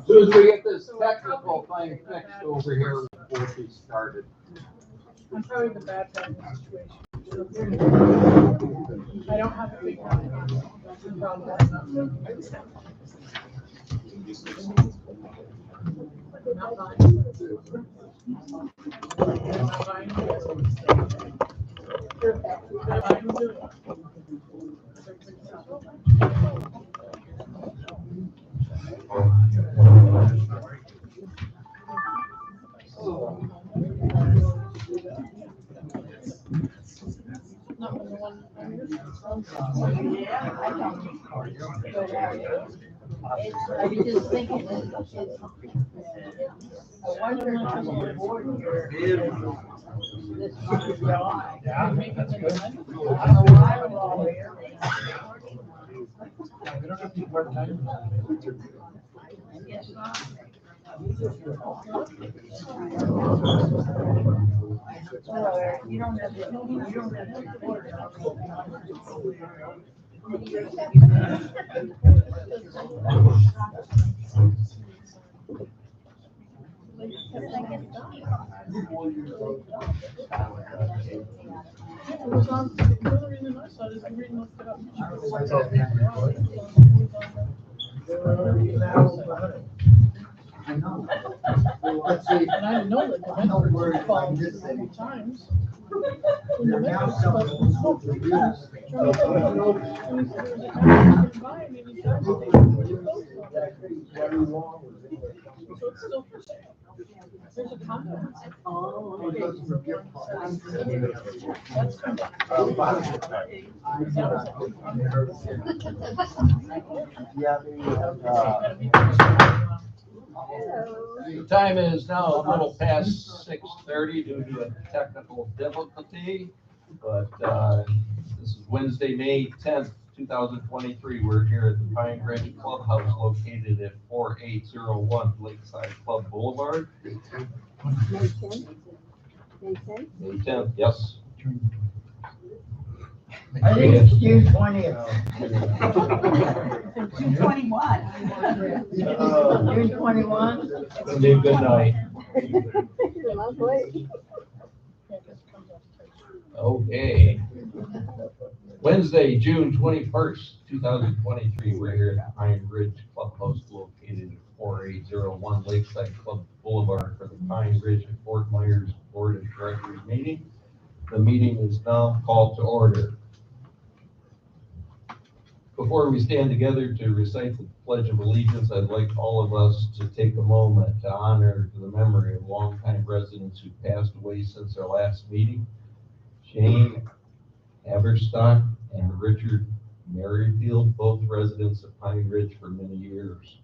Soon as we get this technical thing fixed over here, we'll be started. I'm probably the bad guy in the situation. I don't have a big one. That's the problem. Not mine. I was just thinking, I wonder if I'm on board here. This month of July. Yeah, maybe that's good. I don't know why we're all here. We don't have to work time. I guess not. Well, you don't have to report it. It was on, the other reason I saw it is I really looked it up. I know. And I didn't know that the vendor was called several times. In the middle, it's supposed to be smoke free cars. And he said there's a guy who can buy it, and he does. So it's still for sale. There's a condo. Oh. That's kind The time is now a little past 6:30 due to a technical difficulty, but this is Wednesday, May 10th, 2023. We're here at the Pine Ridge Clubhouse located at 4801 Lakeside Club Boulevard. May 10th? May 10th? May 10th, yes. I think it's June 20th. 2/21. June 21. It's gonna be a good night. Lovely. Okay. Wednesday, June 21st, 2023. We're here at Pine Ridge Clubhouse located at 4801 Lakeside Club Boulevard for the Pine Ridge and Fort Myers Board of Directors meeting. The meeting is now called to order. Before we stand together to recite the Pledge of Allegiance, I'd like all of us to take a moment to honor the memory of longtime residents who passed away since our last meeting. Shane Aberstock and Richard Merrifield, both residents of Pine Ridge for many years.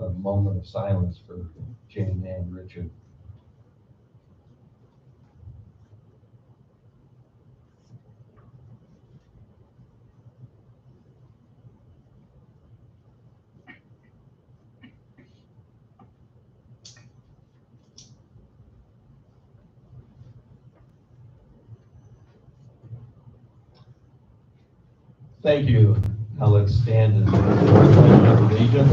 A moment of silence for Jane and Richard. Thank you. Now let's stand and pledge of allegiance.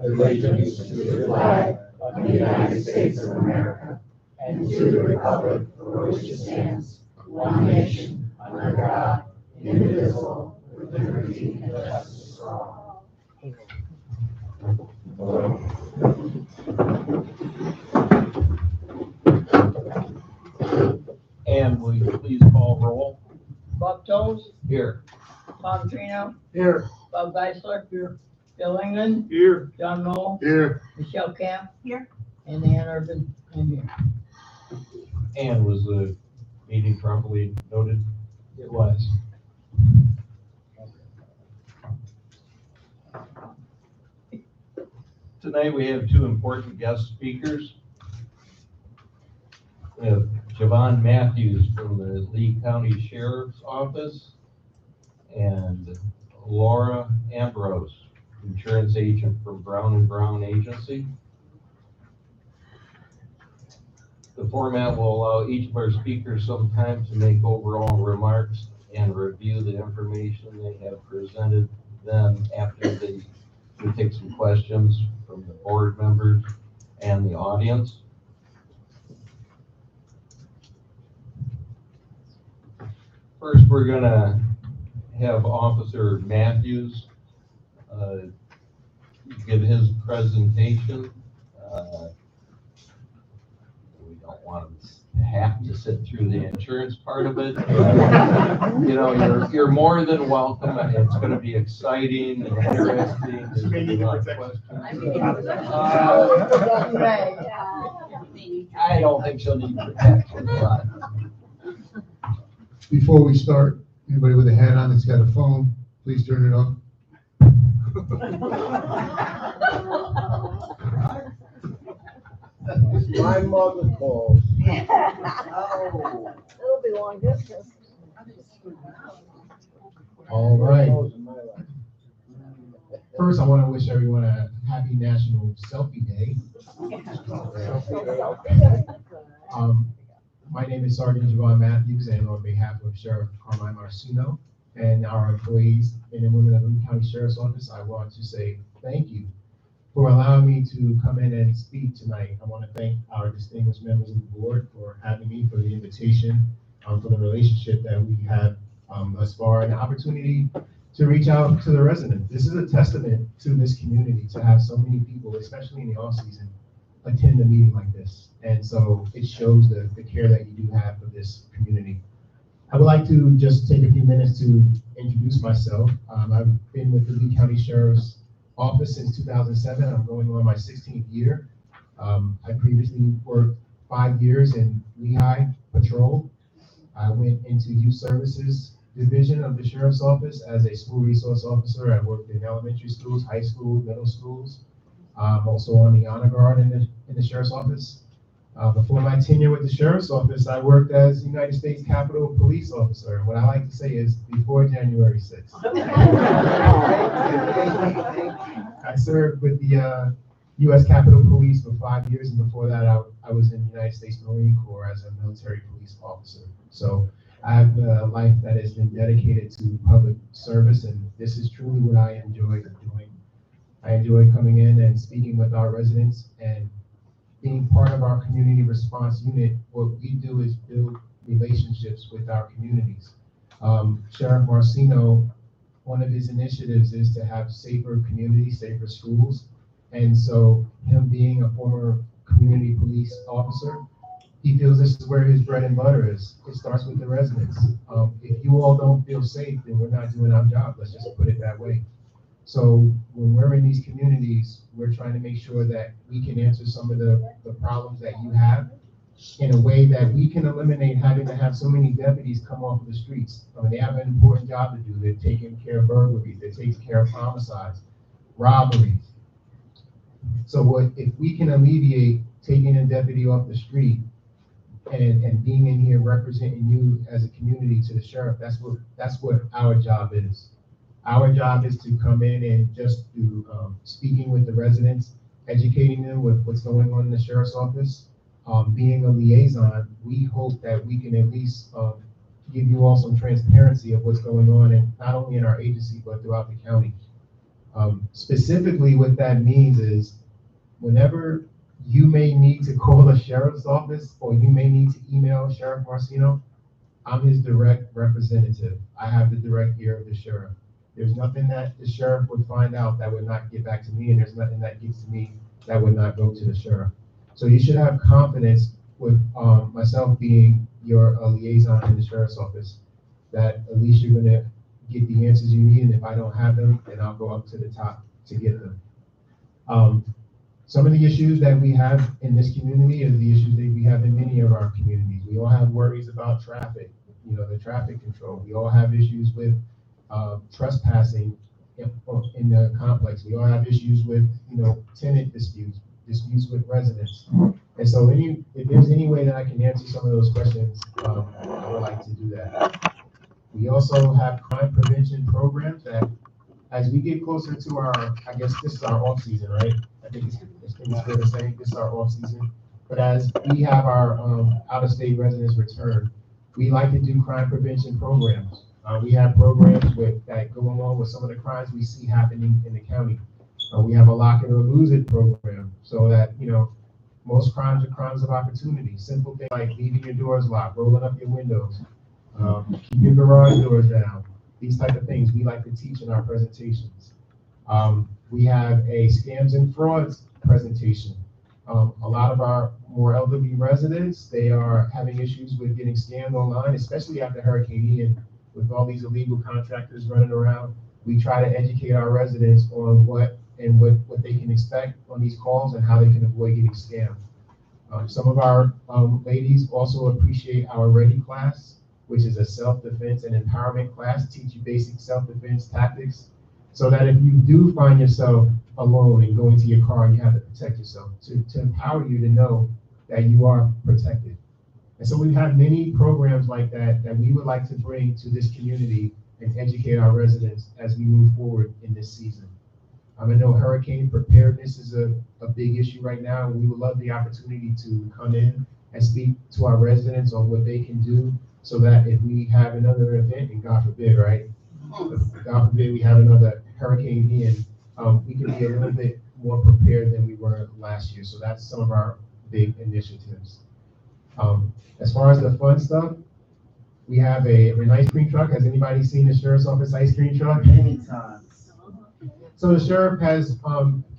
Allegiance to the flag of the United States of America and to the republic for which it stands, one nation, under God, indivisible, with liberty and justice for all. And will you please call roll? Bob Toles, Here. Tom Trino, Here. Bob Geisler. Here. Bill England, Here. John Moll, Here. Michelle Camp. Here. And Ann Urban. I'm here. And was the meeting properly noted? It was. Tonight we have two important guest speakers. We have Javon Matthews from the Lee County Sheriff's Office and Laura Ambrose, insurance agent from Brown and Brown Agency. The format will allow each of our speakers some time to make overall remarks and review the information they have presented. Then after we take some questions from the board members and the audience. First, we're gonna have Officer Matthews give his presentation. We don't want him to have to sit through the insurance part of it. You know, you're more than welcome. It's gonna be exciting and interesting. There's gonna be a lot of questions. I don't think she'll need protection, but. Before we start, anybody with a hat on that's got a phone, please turn it off. My mother calls. It'll be long distance. All right. First, I want to wish everyone a happy National Selfie Day. My name is Sergeant Javon Matthews, and on behalf of Sheriff Carmine Marcino and our employees and women of the Lee County Sheriff's Office, I want to say thank you for allowing me to come in and speak tonight. I want to thank our distinguished members of the board for having me, for the invitation, for the relationship that we have thus far, and the opportunity to reach out to the residents. This is a testament to this community to have so many people, especially in the off season, attend a meeting like this. And so it shows the care that you do have for this community. I would like to just take a few minutes to introduce myself. I've been with the Lee County Sheriff's Office since 2007. I'm going on my 16th year. I previously worked 5 years in Lehigh Patrol. I went into Youth Services Division of the Sheriff's Office as a school resource officer. I worked in elementary schools, high school, middle schools. Also on the honor guard in the Sheriff's Office. Before my tenure with the Sheriff's Office, I worked as United States Capitol Police Officer. What I like to say is before January 6th. I served with the U.S. Capitol Police for 5 years, and before that, I was in the United States Marine Corps as a military police officer. So I have a life that has been dedicated to public service, and this is truly what I enjoy doing. I enjoy coming in and speaking with our residents and being part of our community response unit. What we do is build relationships with our communities. Sheriff Marcino, one of his initiatives is to have safer communities, safer schools. And so him being a former community police officer, he feels this is where his bread and butter is. It starts with the residents. If you all don't feel safe, then we're not doing our job. Let's just put it that way. So when we're in these communities, we're trying to make sure that we can answer some of the problems that you have in a way that we can eliminate having to have so many deputies come off of the streets. I mean, they have an important job to do. They're taking care of burglaries, they're taking care of homicides, robberies. So if we can alleviate taking a deputy off the street and being in here representing you as a community to the sheriff, that's what our job is. Our job is to come in and just do speaking with the residents, educating them with what's going on in the sheriff's office. Being a liaison, we hope that we can at least give you all some transparency of what's going on, and not only in our agency, but throughout the county. Specifically, what that means is whenever you may need to call the sheriff's office or you may need to email Sheriff Marcino, I'm his direct representative. I have the direct ear of the sheriff. There's nothing that the sheriff would find out that would not get back to me, and there's nothing that gets to me that would not go to the sheriff. So you should have confidence with myself being your liaison in the sheriff's office, that at least you're gonna get the answers you need, and if I don't have them, then I'll go up to the top to get them. Some of the issues that we have in this community are the issues that we have in many of our communities. We all have worries about traffic, the traffic control. We all have issues with trespassing in the complex. We all have issues with, tenant disputes with residents. And so if there's any way that I can answer some of those questions, I would like to do that. We also have crime prevention programs that, as we get closer to I guess this is our off season, right? I think it's fair to say this is our off season. But as we have our out-of-state residents return, we like to do crime prevention programs. We have programs that go along with some of the crimes we see happening in the county. We have a lock it or lose it program, so that, most crimes are crimes of opportunity. Simple things like leaving your doors locked, rolling up your windows, keep your garage doors down. These type of things we like to teach in our presentations. We have a scams and frauds presentation. A lot of our more elderly residents, they are having issues with getting scammed online, especially after Hurricane Ian, with all these illegal contractors running around. We try to educate our residents on what they can expect on these calls and how they can avoid getting scammed. Some of our ladies also appreciate our Ready class, which is a self-defense and empowerment class, teach you basic self-defense tactics, so that if you do find yourself alone and go into your car and you have to protect yourself, to empower you to know that you are protected. And so we have many programs like that that we would like to bring to this community and educate our residents as we move forward in this season. I know hurricane preparedness is a big issue right now. We would love the opportunity to come in and speak to our residents on what they can do, so that if we have another event, and God forbid, right? God forbid we have another Hurricane Ian, we can be a little bit more prepared than we were last year. So that's some of our big initiatives. As far as the fun stuff, we have an ice cream truck. Has anybody seen the sheriff's office ice cream truck? Many times. So the sheriff has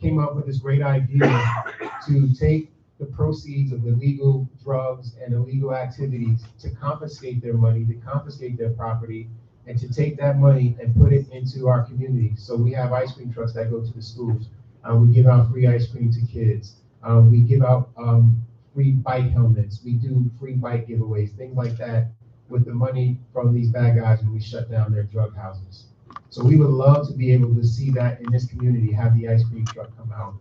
came up with this great idea to take the proceeds of illegal drugs and illegal activities, to confiscate their money, to confiscate their property, and to take that money and put it into our community. So we have ice cream trucks that go to the schools. We give out free ice cream to kids. We give out free bike helmets. We do free bike giveaways, things like that, with the money from these bad guys when we shut down their drug houses. So we would love to be able to see that in this community, have the ice cream truck come out.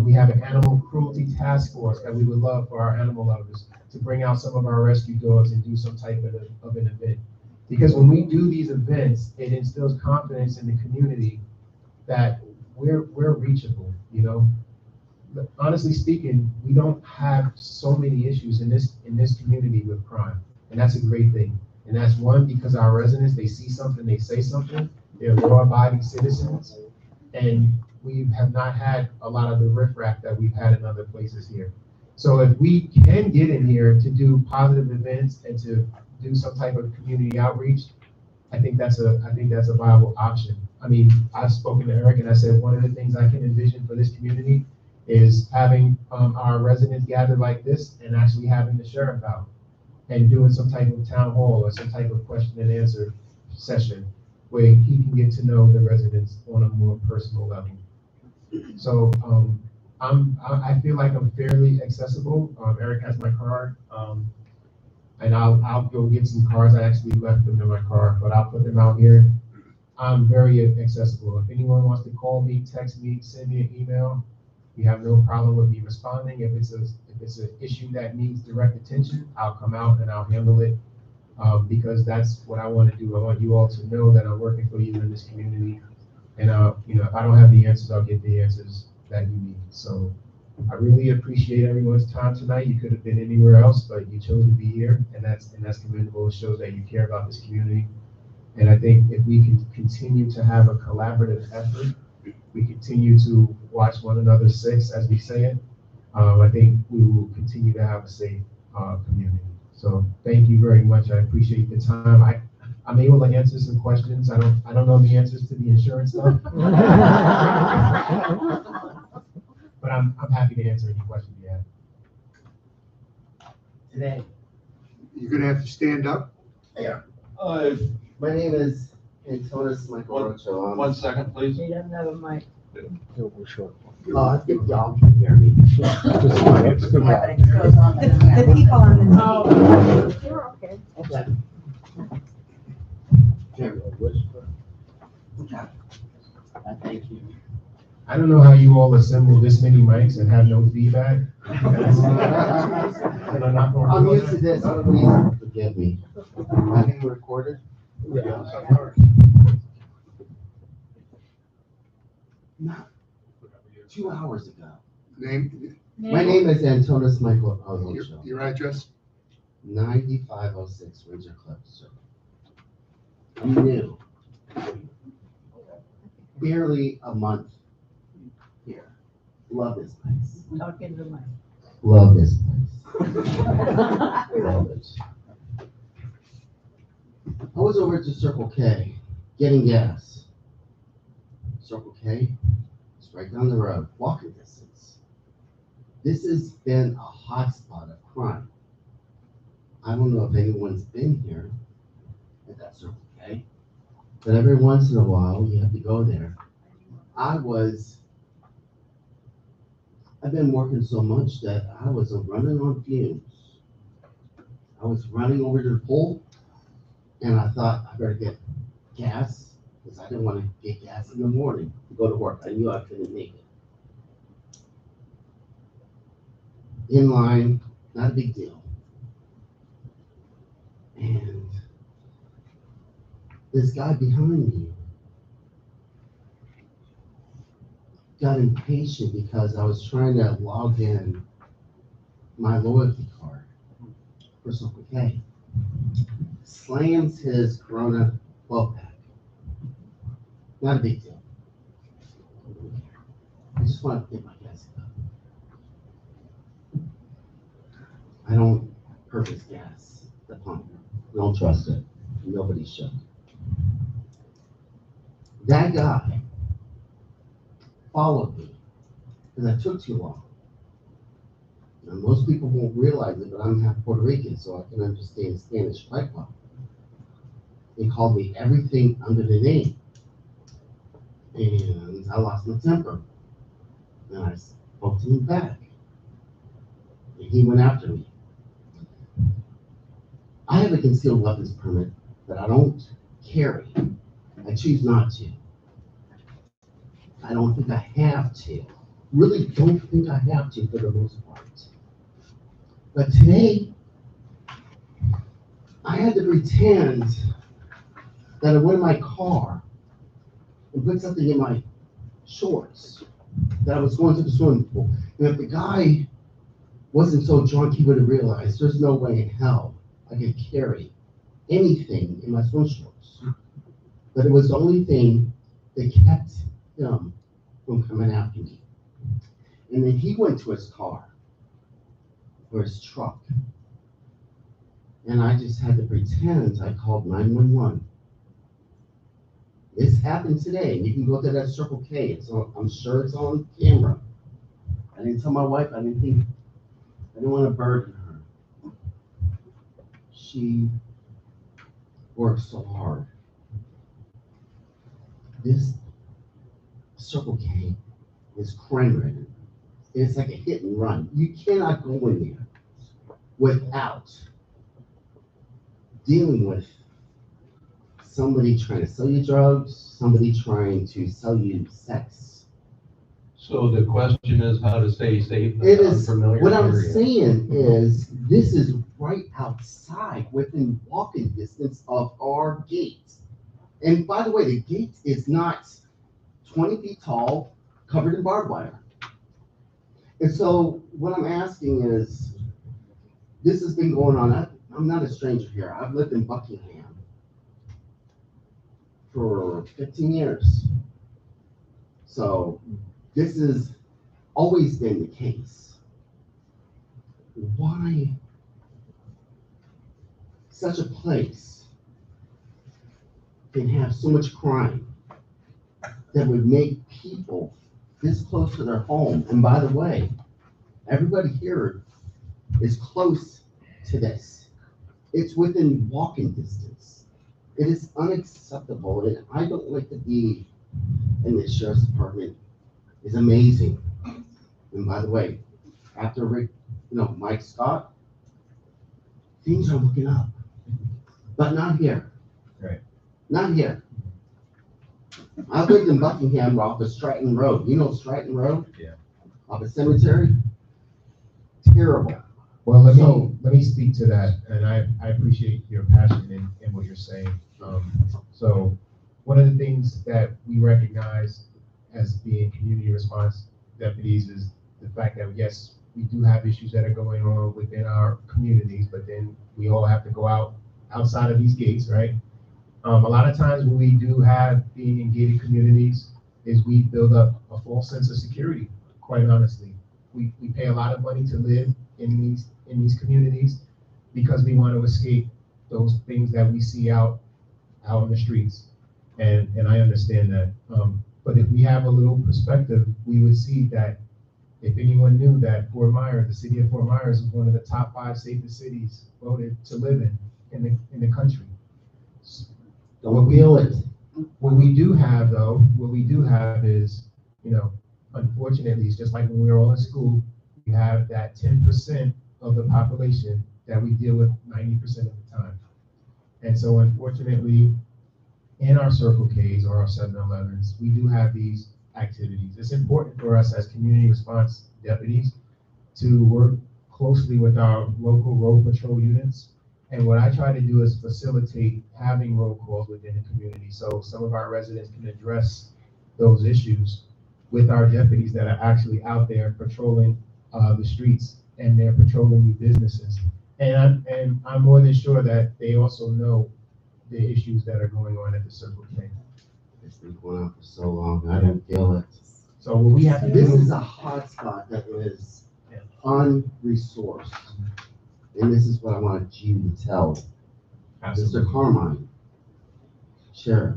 We have an animal cruelty task force that we would love for our animal lovers to bring out some of our rescue dogs and do some type of an event. Because when we do these events, it instills confidence in the community that we're reachable, But honestly speaking, we don't have so many issues in this community with crime. And that's a great thing. And that's one, because our residents, they see something, they say something, they're law-abiding citizens. And we have not had a lot of the riffraff that we've had in other places here. So if we can get in here to do positive events and to do some type of community outreach, I think that's a viable option. I mean, I've spoken to Eric and I said, one of the things I can envision for this community is having our residents gather like this and actually having the sheriff out and doing some type of town hall or some type of question and answer session where he can get to know the residents on a more personal level. So I feel like I'm fairly accessible. Eric has my card, and I'll go get some cards. I actually left them in my car, but I'll put them out here. I'm very accessible. If anyone wants to call me, text me, send me an email, you have no problem with me responding. If it's an issue that needs direct attention, I'll come out and I'll handle it, because that's what I want to do. I want you all to know that I'm working for you in this community. And if I don't have the answers, I'll get the answers that you need. So I really appreciate everyone's time tonight. You could have been anywhere else, but you chose to be here, and that's commendable. It shows that you care about this community. And I think if we can continue to have a collaborative effort, we continue to watch one another six, as we say it, I think we will continue to have a safe community. So thank you very much. I appreciate the time. I'm able to answer some questions. I don't know the answers to the insurance stuff. But I'm happy to answer any questions you have. Today. You're gonna have to stand up. Yeah. My name is Antonis Michael Rocho. 1 second, please. He doesn't have a mic. I think y'all can hear me. Yeah, but it goes on The people on the Oh, you're okay. Okay. Thank you. I don't know how you all assemble this many mics and have no feedback. I'm used to this, please forgive me. Am I being recorded? Yeah. 2 hours ago. Name, My name is Antonis Michael Your, Ozocho, your address? 9506 Windsor Cliff Circle. I'm new. Barely a month here. Love this place. Talk into the mic. Love this place. Love it. I was over to Circle K getting gas. Circle K, it's right down the road, walking distance. This has been a hot spot of crime. I don't know if anyone's been here at that Circle K, but every once in a while you have to go there. I've been working so much that I was running on fumes. I was running over to the pole, and I thought I better get gas, because I didn't want to get gas in the morning to go to work. I knew I couldn't make it. In line, not a big deal. And this guy behind me got impatient because I was trying to log in my loyalty card for Circle K. Slams his Corona 12 pack. Not a big deal. I just want to get my gas up. I don't purchase gas at the pump. I don't trust it. Nobody should. That guy followed me because I took too long. Now, most people won't realize it, but I'm half Puerto Rican, so I can understand Spanish quite well. They called me everything under the name. And I lost my temper. And I spoke to him back. And he went after me. I have a concealed weapons permit, but I don't carry. I choose not to. I don't think I have to. Really don't think I have to for the most part. But today, I had to pretend that I went in my car and put something in my shorts, that I was going to the swimming pool. And if the guy wasn't so drunk, he would have realized there's no way in hell I could carry anything in my swim shorts. But it was the only thing that kept him from coming after me. And then he went to his car, or his truck. And I just had to pretend I called 911. This happened today. You can go to that Circle K. I'm sure it's on camera. I didn't tell my wife. I didn't want to burden her. She works so hard. This Circle K is crime ridden. It's like a hit and run. You cannot go in there without dealing with somebody trying to sell you drugs, somebody trying to sell you sex. So the question is how to stay safe in It an is, unfamiliar what I'm area. saying is, this is right outside, within walking distance of our gate. And by the way, the gate is not 20 feet tall, covered in barbed wire. And so what I'm asking is, this has been going on. I'm not a stranger here. I've lived in Buckingham for 15 years. So this has always been the case. Why such a place can have so much crime that would make people this close to their home? And by the way, everybody here is close to this. It's within walking distance. It is unacceptable, and I don't like to be in the sheriff's department. It's amazing. And by the way, after Mike Scott, things are looking up, but not here. Right. Not here. I lived in Buckingham off of Stratton Road. You know Stratton Road? Yeah. Off a cemetery? Terrible. Well, let So- me speak to that, and I appreciate your passion in what you're saying. So one of the things that we recognize as being community response deputies is the fact that, yes, we do have issues that are going on within our communities, but then we all have to go outside of these gates, right? A lot of times when we do have being in gated communities is we build up a false sense of security, quite honestly. We pay a lot of money to live in these communities because we want to escape those things that we see out in the streets. And I understand that. But if we have a little perspective, we would see that if anyone knew that Fort Myers, the city of Fort Myers, is one of the top 5 safest cities voted to live in the country. Don't feel it. What we do have is, unfortunately, it's just like when we were all in school, we have that 10% of the population that we deal with 90% of the time. And so unfortunately, in our Circle Ks or our 7-Elevens, we do have these activities. It's important for us as community response deputies to work closely with our local road patrol units. And what I try to do is facilitate having road calls within the community so some of our residents can address those issues with our deputies that are actually out there patrolling the streets, and they're patrolling new businesses. And I'm more than sure that they also know the issues that are going on at the Circle K. It's been going on for so long, I don't feel it. So what we have to This do is a hotspot that is unresourced. And this is what I wanted you to tell Mr. Carmine, Sheriff.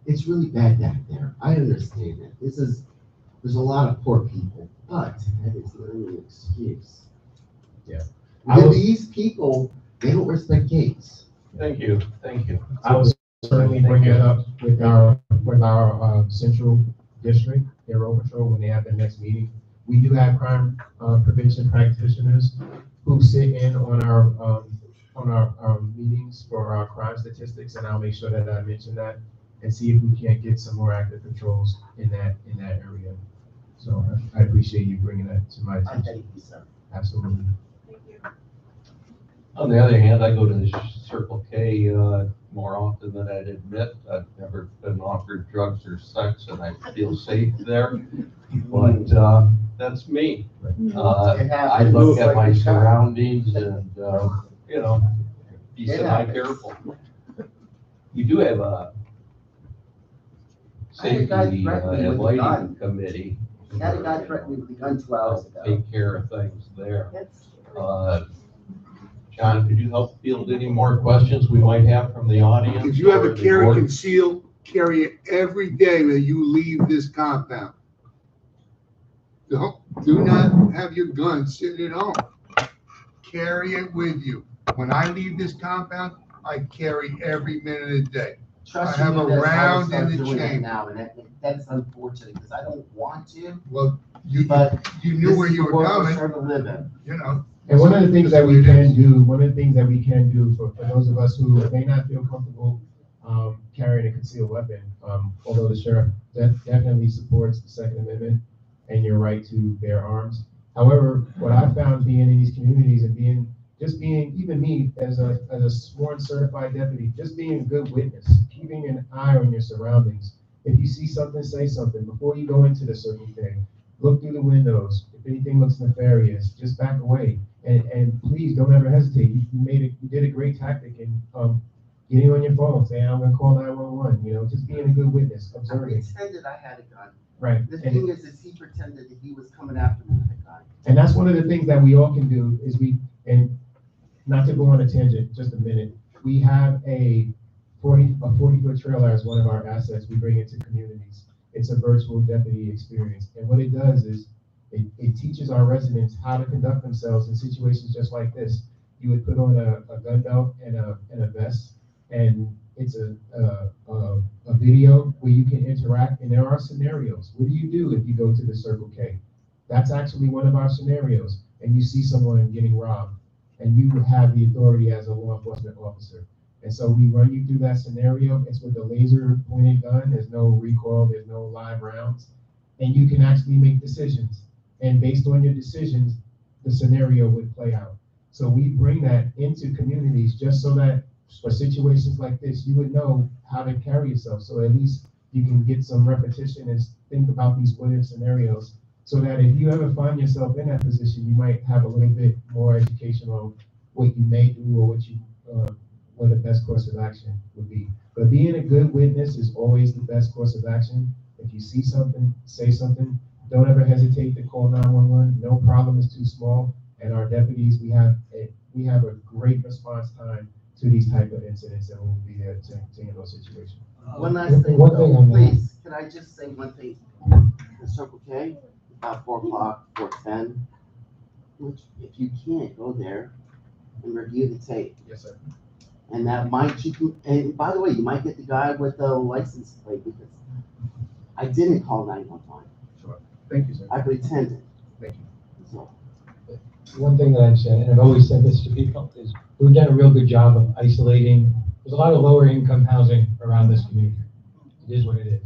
It's really bad back there. I understand that. There's a lot of poor people, but that is not an excuse. Yeah. These people, they don't respect gates. Thank you. I will certainly bring it up with our central district, their road patrol, when they have their next meeting. We do have crime prevention practitioners who sit in on our meetings for our crime statistics, and I'll make sure that I mention that and see if we can't get some more active patrols in that area. So I appreciate you bringing that to my attention. Thank you, sir. Absolutely. On the other hand, I go to the Circle K more often than I'd admit. I've never been offered drugs or sex, and I feel safe there. But that's me. I look at my surroundings and, be semi-careful. We do have a safety and lighting committee. Had a guy threaten me with a gun 2 hours ago. Take care of things there. John, could you help field any more questions we might have from the audience? If you have or a the carry board? concealed, carry it every day that you leave this compound. Do not have your gun sitting at home. Carry it with you. When I leave this compound, I carry every minute of the day. Trust I have me, a that's how I round start in the doing that chamber. now, and that's unfortunate, because I don't want to, Well, you but knew this where is you the were world we're coming, trying to live in. you know. And one of the things that we can do, for those of us who may not feel comfortable carrying a concealed weapon, although the sheriff definitely supports the Second Amendment and your right to bear arms. However, what I found being in these communities and being even me as a sworn certified deputy, just being a good witness, keeping an eye on your surroundings. If you see something, say something. Before you go into the Circle K, look through the windows. If anything looks nefarious, just back away. And please don't ever hesitate. You did a great tactic in getting on your phone, saying, I'm gonna call 911, just being a good witness, I observing. pretended I had a gun. Right. The thing is he pretended that he was coming after me with a gun. And that's one of the things that we all can do is and not to go on a tangent, just a minute, we have a 40-foot trailer as one of our assets we bring into communities. It's a virtual deputy experience. And what it does is it teaches our residents how to conduct themselves in situations just like this. You would put on a gun belt and a vest, and it's a video where you can interact, and there are scenarios. What do you do if you go to the Circle K? That's actually one of our scenarios, and you see someone getting robbed, and you have the authority as a law enforcement officer. And so we run you through that scenario. It's with a laser pointed gun. There's no recoil, there's no live rounds, and you can actually make decisions. And based on your decisions, the scenario would play out. So we bring that into communities just so that for situations like this, you would know how to carry yourself. So at least you can get some repetition and think about these what-if scenarios so that if you ever find yourself in that position, you might have a little bit more education on what you may do or what the best course of action would be. But being a good witness is always the best course of action. If you see something, say something. Don't ever hesitate to call 911. No problem is too small. And our deputies, we have a great response time to these type of incidents, and we'll be there to handle a situation. One last thing, One thing though, on that. please, can I just say one thing? The Circle K, about 4 o'clock, 4:10, which, if you can't, go there and review the tape. Yes, sir. And that might keep you, and by the way, you might get the guy with the license plate, because I didn't call 911. Sure. Thank you, sir. I pretended. Thank you. So, One thing that I've said, and I've always said this to people, is we've done a real good job of isolating. There's a lot of lower income housing around this community. It is what it is.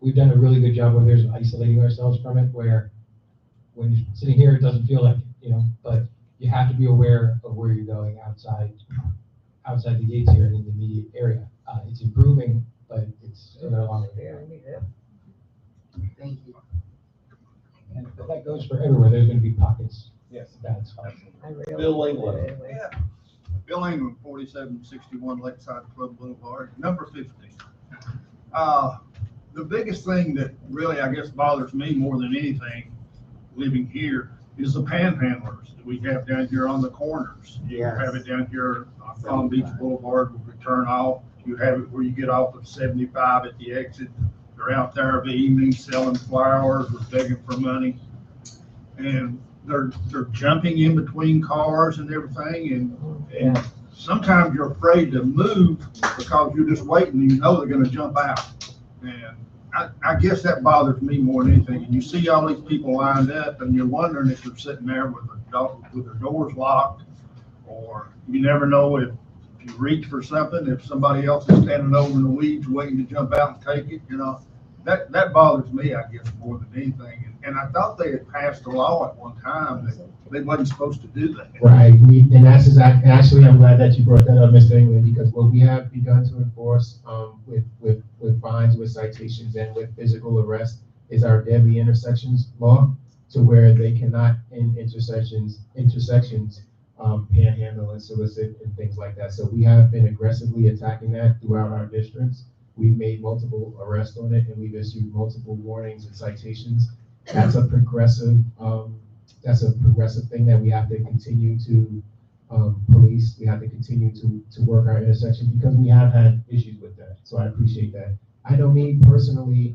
We've done a really good job of isolating ourselves from it, where when you're sitting here, it doesn't feel like it, but you have to be aware of where you're going outside the gates here in the immediate area. It's improving, but it's still got a long way to go. thank you. And that goes for everywhere. There's going to be pockets. Yes. Of bad spots. Bill England. Yeah. Bill Ingram, 4761 Lakeside Club Boulevard, number 50. The biggest thing that really, I guess, bothers me more than anything living here is the panhandlers that we have down here on the corners. You Yes. have it down here on Palm Beach Boulevard where we turn off. You have it where you get off of 75 at the exit. They're out there every evening selling flowers or begging for money. And they're jumping in between cars and everything. And sometimes you're afraid to move because you're just waiting and you know they're gonna jump out. And I guess that bothers me more than anything. And you see all these people lined up and you're wondering if they're sitting there with their doors locked, or you never know if you reach for something, if somebody else is standing over in the weeds waiting to jump out and take it, that bothers me, I guess, more than anything. And I thought they had passed a law at one time that they wasn't supposed to do that. Right, and that's exactly, actually, I'm glad that you brought that up, Mr. England, because what we have begun to enforce with fines, with citations, and with physical arrest is our deadly intersections law, to where they cannot in intersections panhandle and solicit and things like that. So we have been aggressively attacking that throughout our districts. We've made multiple arrests on it, and we've issued multiple warnings and citations. That's a progressive thing that we have to continue to police. We have to continue to work our intersections, because we have had issues with that. So I appreciate that. I know me personally,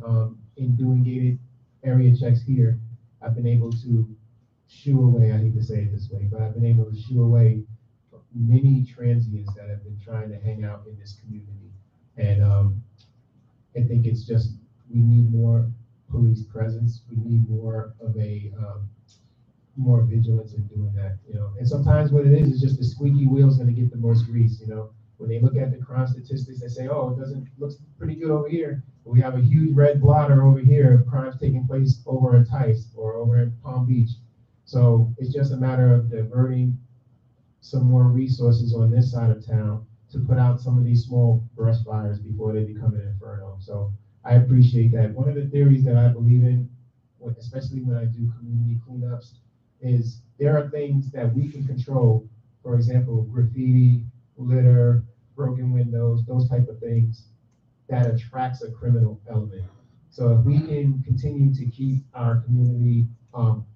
in doing gated area checks here, I've been able to shoo away, I hate to say it this way, but I've been able to shoo away many transients that have been trying to hang out in this community. And I think it's just, we need more police presence. We need more of a more vigilance in doing that, And sometimes what it is just the squeaky wheel is going to get the most grease, When they look at the crime statistics, they say, oh, looks pretty good over here. But we have a huge red blotter over here of crimes taking place over in Tice or over in Palm Beach. So it's just a matter of diverting some more resources on this side of town to put out some of these small brush fires before they become an inferno. So I appreciate that. One of the theories that I believe in, especially when I do community cleanups, is there are things that we can control. For example, graffiti, litter, broken windows, those type of things that attracts a criminal element. So if we can continue to keep our community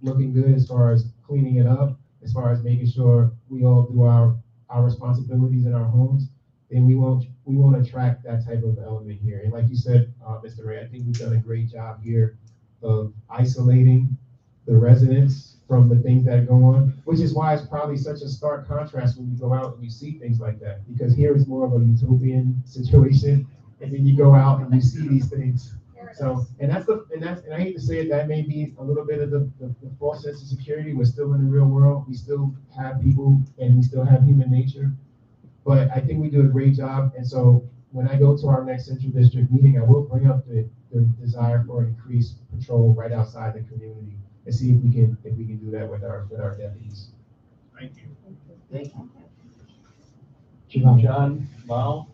looking good as far as cleaning it up, as far as making sure we all do our responsibilities in our homes, then we won't attract that type of element here. And like you said, Mr. Ray, I think we've done a great job here of isolating the residents from the things that go on, which is why it's probably such a stark contrast when you go out and you see things like that. Because here is more of a utopian situation, and then you go out and you see these things. So, and I hate to say it, that may be a little bit of the false sense of security. We're still in the real world. We still have people, and we still have human nature. But I think we do a great job. And so when I go to our next Central District meeting, I will bring up the desire for increased patrol right outside the community, and see if we can do that with our deputies. Thank you. Thank you. John, Mal?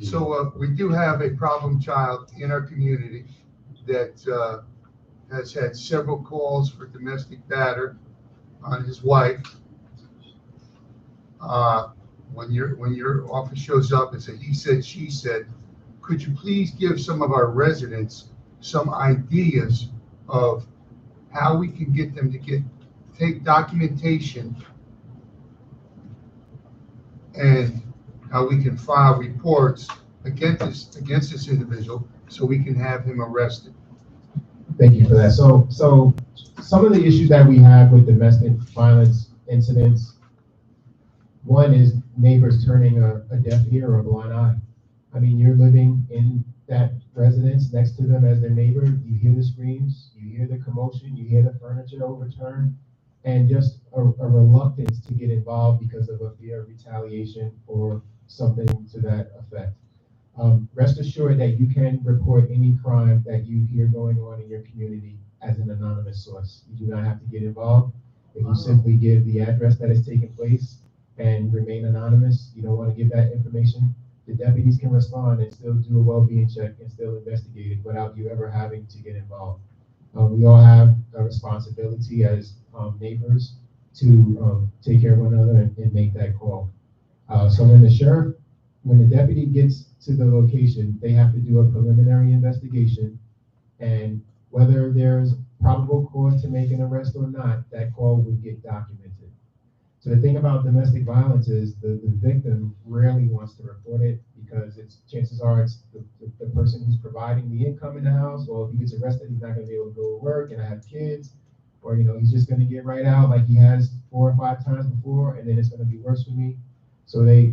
So we do have a problem child in our community that has had several calls for domestic batter on his wife. When your office shows up and says he said, she said, could you please give some of our residents some ideas of how we can get them to take documentation and how we can file reports against this individual so we can have him arrested? Thank you for that. So some of the issues that we have with domestic violence incidents, one is neighbors turning a deaf ear or a blind eye. I mean, you're living in that residence next to them as their neighbor, you hear the screams, you hear the commotion, you hear the furniture overturned, and just a reluctance to get involved because of a fear of retaliation or something to that effect. Rest assured that you can report any crime that you hear going on in your community as an anonymous source. You do not have to get involved. If you simply give the address that is taking place and remain anonymous, you don't want to give that information, the deputies can respond and still do a well-being check and still investigate it without you ever having to get involved. We all have a responsibility as neighbors to take care of one another and make that call. So when the deputy gets to the location, they have to do a preliminary investigation, and whether there's probable cause to make an arrest or not, that call would get documented. So the thing about domestic violence is the victim rarely wants to report it because chances are it's the person who's providing the income in the house, or if he gets arrested, he's not going to be able to go to work and have kids, or he's just going to get right out like he has 4 or 5 times before, and then it's going to be worse for me. So they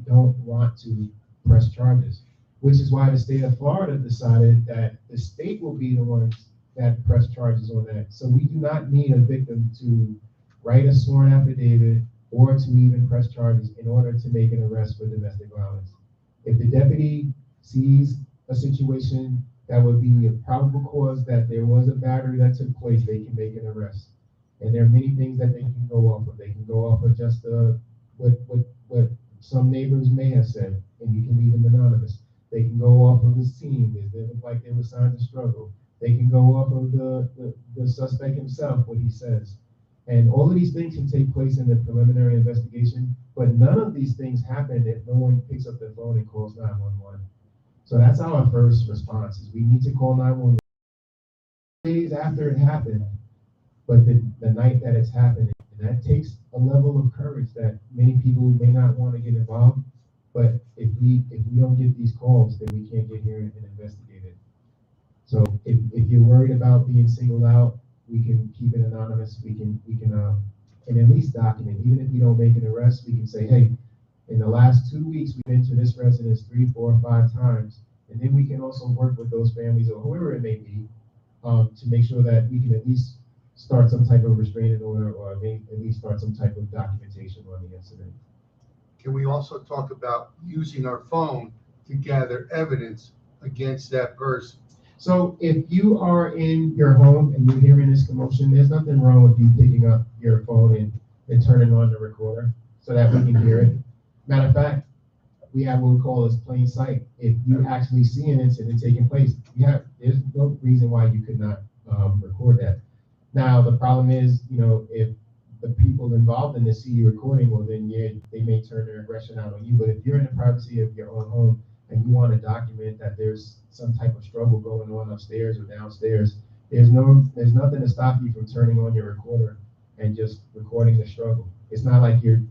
don't want to press charges, which is why the state of Florida decided that the state will be the ones that press charges on that. So we do not need a victim to write a sworn affidavit or to even press charges in order to make an arrest for domestic violence. If the deputy sees a situation that would be a probable cause that there was a battery that took place, they can make an arrest. And there are many things that they can go off of. They can go off of just what some neighbors may have said, and you can leave them anonymous. They can go off of the scene. If they look like there was signs of struggle. They can go off of the suspect himself, what he says. And all of these things can take place in the preliminary investigation, but none of these things happen if no one picks up their phone and calls 911. So that's our first response, is we need to call 911 days after it happened, but the night that it's happened. And that takes a level of courage that many people may not want to get involved. But if we don't get these calls, then we can't get here and investigate it. So if you're worried about being singled out, we can keep it anonymous. We can and at least document. Even if we don't make an arrest, we can say, hey, in the last 2 weeks, we've been to this residence 3, 4, 5 times. And then we can also work with those families or whoever it may be to make sure that we can at least start some type of restraining order or at least start some type of documentation on the incident. Can we also talk about using our phone to gather evidence against that person? So if you are in your home and you're hearing this commotion, there's nothing wrong with you picking up your phone and turning on the recorder so that we can hear it. Matter of fact, we have what we call as plain sight. If you actually see an incident taking place, there's no reason why you could not record that. Now, the problem is, if the people involved in this see you recording, well, then they may turn their aggression out on you. But if you're in the privacy of your own home and you want to document that there's some type of struggle going on upstairs or downstairs, there's nothing to stop you from turning on your recorder and just recording the struggle. It's not like you're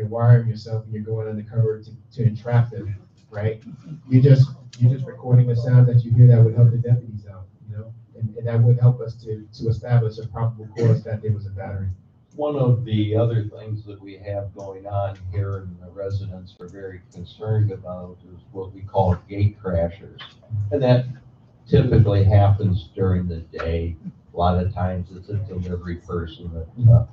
wiring yourself and you're going undercover to entrap them, right? You're just recording the sound that you hear that would help the deputies out, and that would help us to establish a probable cause that there was a battery. One of the other things that we have going on here and the residents are very concerned about is what we call gate crashers. And that typically happens during the day. A lot of times it's a delivery person that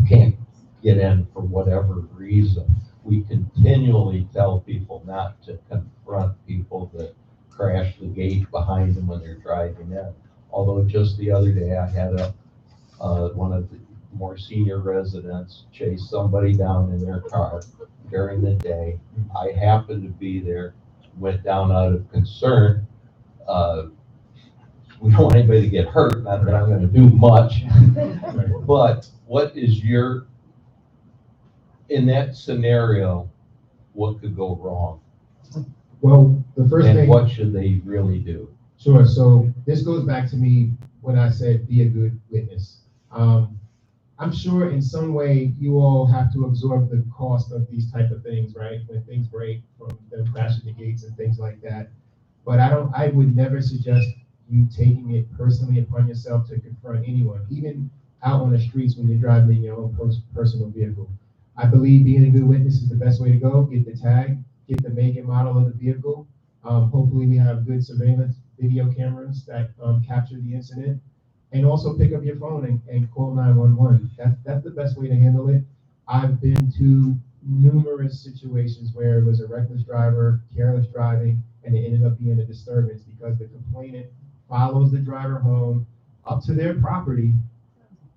can't get in for whatever reason. We continually tell people not to confront people that crash the gate behind them when they're driving in. Although just the other day I had one of the more senior residents chase somebody down in their car during the day. I happened to be there, went down out of concern. we don't want anybody to get hurt, not that I'm gonna do much. But what is in that scenario, what could go wrong? Well, the first And thing. what should they really do? Sure. So this goes back to me when I said be a good witness. I'm sure in some way you all have to absorb the cost of these type of things, right? When things break from them crashing the gates and things like that. But I would never suggest you taking it personally upon yourself to confront anyone, even out on the streets when you're driving in your own personal vehicle. I believe being a good witness is the best way to go. Get the tag, get the make and model of the vehicle. Hopefully we have good surveillance video cameras that capture the incident. And also pick up your phone and call 911. That's the best way to handle it. I've been to numerous situations where it was a reckless driver, careless driving, and it ended up being a disturbance because the complainant follows the driver home up to their property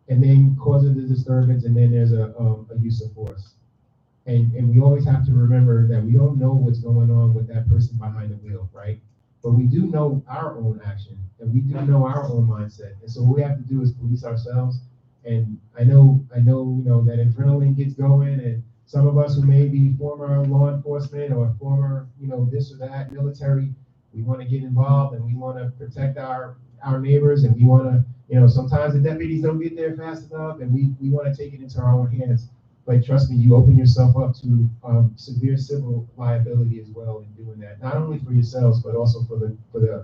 and then causes the disturbance, and then there's a use of force. And we always have to remember that we don't know what's going on with that person behind the wheel, right? But we do know our own action, and we do know our own mindset. And so what we have to do is police ourselves. And I know, that adrenaline gets going, and some of us who may be former law enforcement or former, this or that military, we want to get involved and we want to protect our neighbors, and we want to, sometimes the deputies don't get there fast enough, and we want to take it into our own hands. But trust me, you open yourself up to severe civil liability as well in doing that, not only for yourselves, but also for the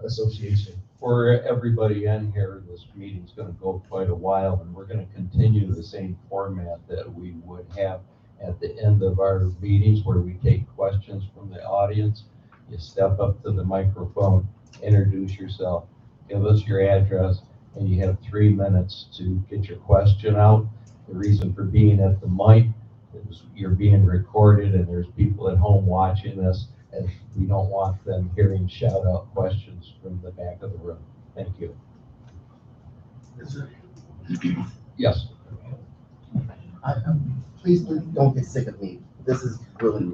association. For everybody in here, this meeting's gonna go quite a while, and we're gonna continue the same format that we would have at the end of our meetings, where we take questions from the audience. You step up to the microphone, introduce yourself, give us your address, and you have 3 minutes to get your question out. The reason for being at the mic is you're being recorded, and there's people at home watching this, and we don't want them hearing shout out questions from the back of the room. Thank you. Yes. Please don't get sick of me. This is really,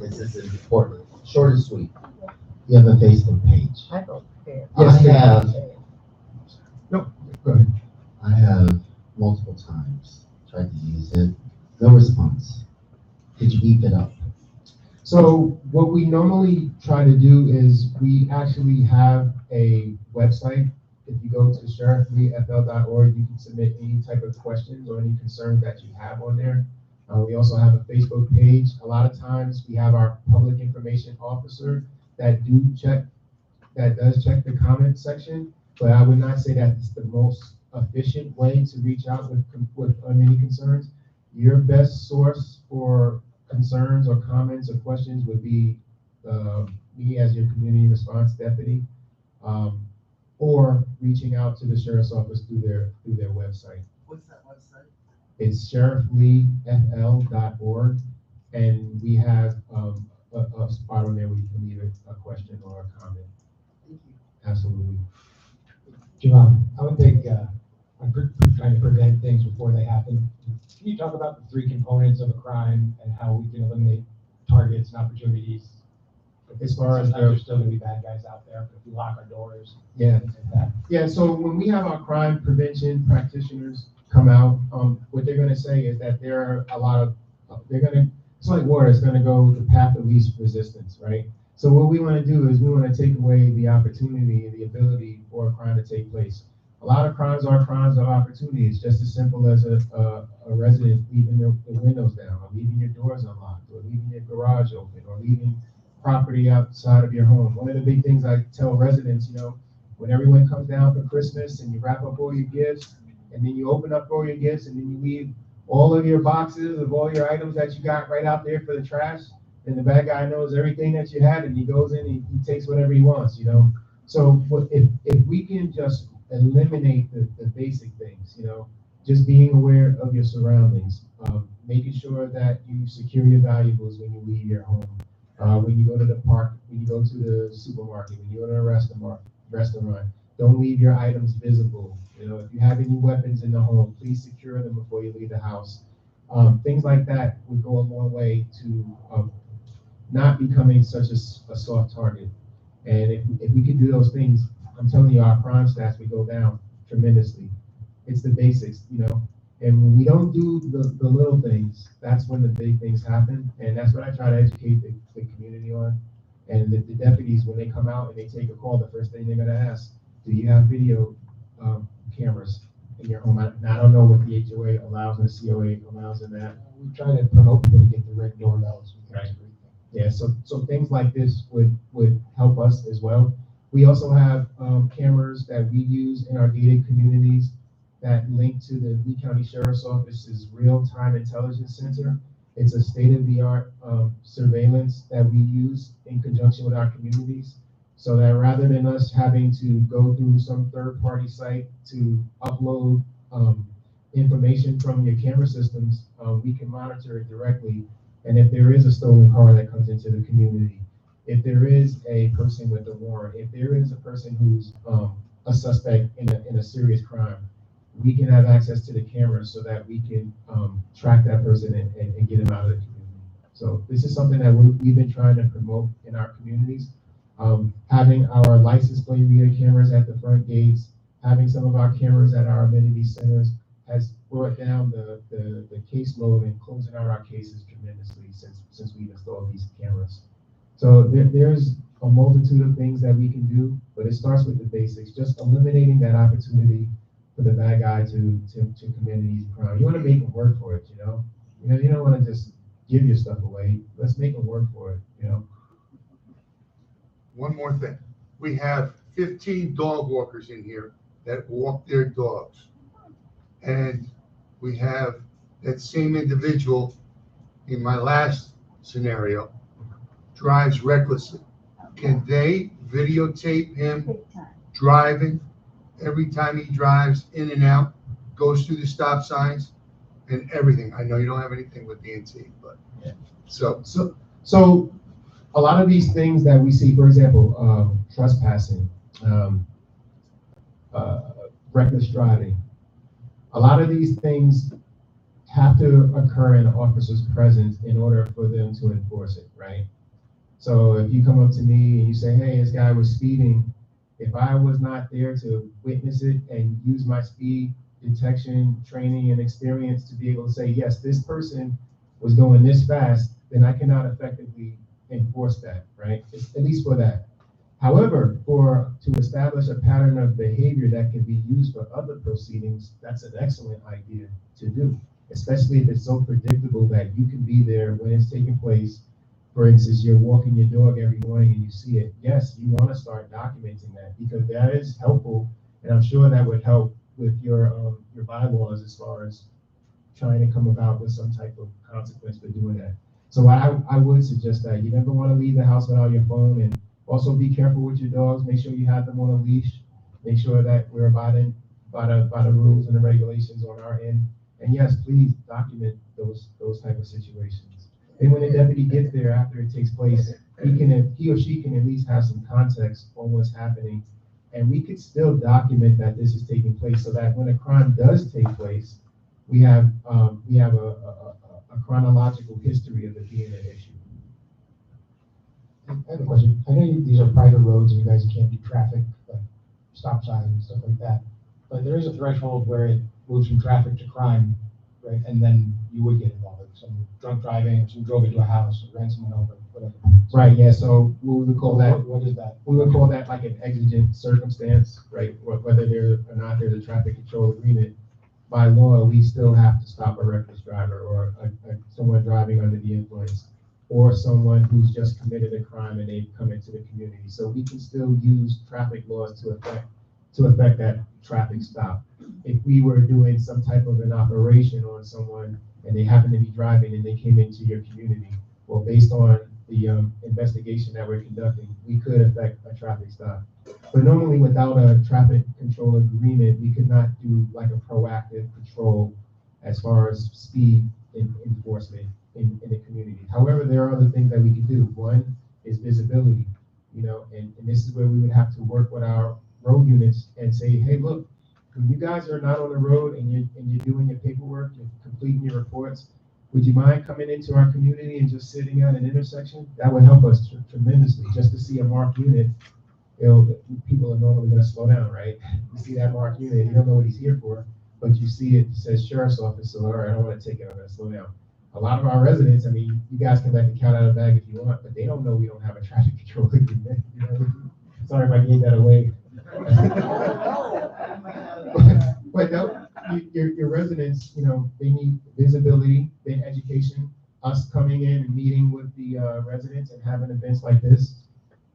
this is important. Short and sweet. You have a Facebook page. I don't care. Nope, go ahead. I have multiple times tried to use it. No response. Could you beef it up? So what we normally try to do is we actually have a website. If you go to sheriffleefl.org, you can submit any type of questions or any concerns that you have on there. We also have a Facebook page. A lot of times we have our public information officer that does check the comment section, but I would not say that it's the most efficient way to reach out with any concerns. Your best source for concerns or comments or questions would be me as your community response deputy, or reaching out to the sheriff's office through their website. What's that website? It's sheriffleefl.org, and we have a spot on there where you can leave a question or a comment. Thank you. Absolutely. I would think I'm trying to prevent things before they happen. Can you talk about the 3 components of a crime and how we can eliminate targets and opportunities? As far as there's still going to be bad guys out there, but if we lock our doors, yeah. things like that. Yeah, so when we have our crime prevention practitioners come out, what they're going to say is that there are a lot of, it's like water, it's going to go the path of least resistance, right? So what we want to do is we want to take away the opportunity and the ability for a crime to take place. A lot of crimes are crimes of opportunity. It's just as simple as a resident leaving the windows down, or leaving your doors unlocked, or leaving your garage open, or leaving property outside of your home. One of the big things I tell residents, when everyone comes down for Christmas and you wrap up all your gifts, and then you open up all your gifts, and then you leave all of your boxes of all your items that you got right out there for the trash, and the bad guy knows everything that you had, and he goes in and he takes whatever he wants, So if we can just eliminate the basic things, just being aware of your surroundings, making sure that you secure your valuables when you leave your home, when you go to the park, when you go to the supermarket, when you go to a restaurant, don't leave your items visible. If you have any weapons in the home, please secure them before you leave the house. Things like that would go a long way to not becoming such a soft target. And if we could do those things, I'm telling you, our crime stats would go down tremendously. It's the basics, you know, and when we don't do the little things, that's when the big things happen, and that's what I try to educate the community on. And the deputies, when they come out and they take a call, the first thing they're gonna ask, do you have video cameras in your home? I don't know what the HOA allows and the COA allows in that. We try to promote people to get the red doorbells. Right. Yeah, so things like this would help us as well. We also have cameras that we use in our gated communities that link to the Lee County Sheriff's Office's real-time intelligence center. It's a state-of-the-art surveillance that we use in conjunction with our communities, so that rather than us having to go through some third-party site to upload information from your camera systems, we can monitor it directly. And if there is a stolen car that comes into the community, if there is a person with a warrant, if there is a person who's a suspect in a serious crime, we can have access to the cameras so that we can track that person and get him out of the community. So this is something that we've been trying to promote in our communities. Having our license plate reader cameras at the front gates, having some of our cameras at our amenity centers has brought down the caseload and closing out our cases tremendously since we've installed these cameras. So there's a multitude of things that we can do, but it starts with the basics, just eliminating that opportunity for the bad guy to commit an easy crime. You want to make them work for it, you know? You don't want to just give your stuff away. Let's make them work for it, you know? One more thing. We have 15 dog walkers in here that walk their dogs. And we have that same individual in my last scenario drives recklessly. Can they videotape him driving every time he drives in and out, goes through the stop signs and everything? I know you don't have anything with DNT, but So a lot of these things that we see, for example, trespassing, reckless driving, a lot of these things have to occur in the officer's presence in order for them to enforce it, right? So if you come up to me and you say, hey, this guy was speeding, if I was not there to witness it and use my speed detection training and experience to be able to say, yes, this person was going this fast, then I cannot effectively enforce that, right? At least for that. However, to establish a pattern of behavior that can be used for other proceedings, that's an excellent idea to do, especially if it's so predictable that you can be there when it's taking place. For instance, you're walking your dog every morning and you see it. Yes, you want to start documenting that because that is helpful, and I'm sure that would help with your bylaws as far as trying to come about with some type of consequence for doing that. So I would suggest that you never want to leave the house without your phone, and also be careful with your dogs. Make sure you have them on a leash. Make sure that we're abiding by the rules and the regulations on our end. And yes, please document those type of situations. And when the deputy gets there after it takes place, he or she can at least have some context on what's happening. And we could still document that this is taking place so that when a crime does take place, we have a chronological history of it being an issue. I have a question. I know these are private roads and you guys can't do traffic, like stop signs and stuff like that. But there is a threshold where it moves from traffic to crime, right? And then you would get involved. Some drunk driving, some drove into a house, or ran someone over, whatever. Right, yeah, so we would call that, What is that? we would call that like an exigent circumstance, right? Whether there or not there's a traffic control agreement, by law, we still have to stop a reckless driver or someone driving under the influence, or someone who's just committed a crime and they've come into the community. So we can still use traffic laws to affect that traffic stop. If we were doing some type of an operation on someone and they happen to be driving and they came into your community, well, based on the investigation that we're conducting, we could affect a traffic stop. But normally without a traffic control agreement, we could not do like a proactive patrol as far as speed enforcement in the community. However, there are other things that we could do. One is visibility, and this is where we would have to work with our road units and say, hey, look, when you guys are not on the road and you're doing your paperwork, you're completing your reports, would you mind coming into our community and just sitting at an intersection? That would help us tremendously, just to see a marked unit people are normally gonna slow down, right? You see that marked unit, you don't know what he's here for, but you see it says sheriff's office, so all right, I don't wanna take it, I'm gonna slow down. A lot of our residents, I mean, you guys can let the cat out of the bag if you want, but they don't know we don't have a traffic control agreement, you know? Sorry if I gave that away. But no, your residents, you know, they need visibility, they need education, us coming in and meeting with the residents and having events like this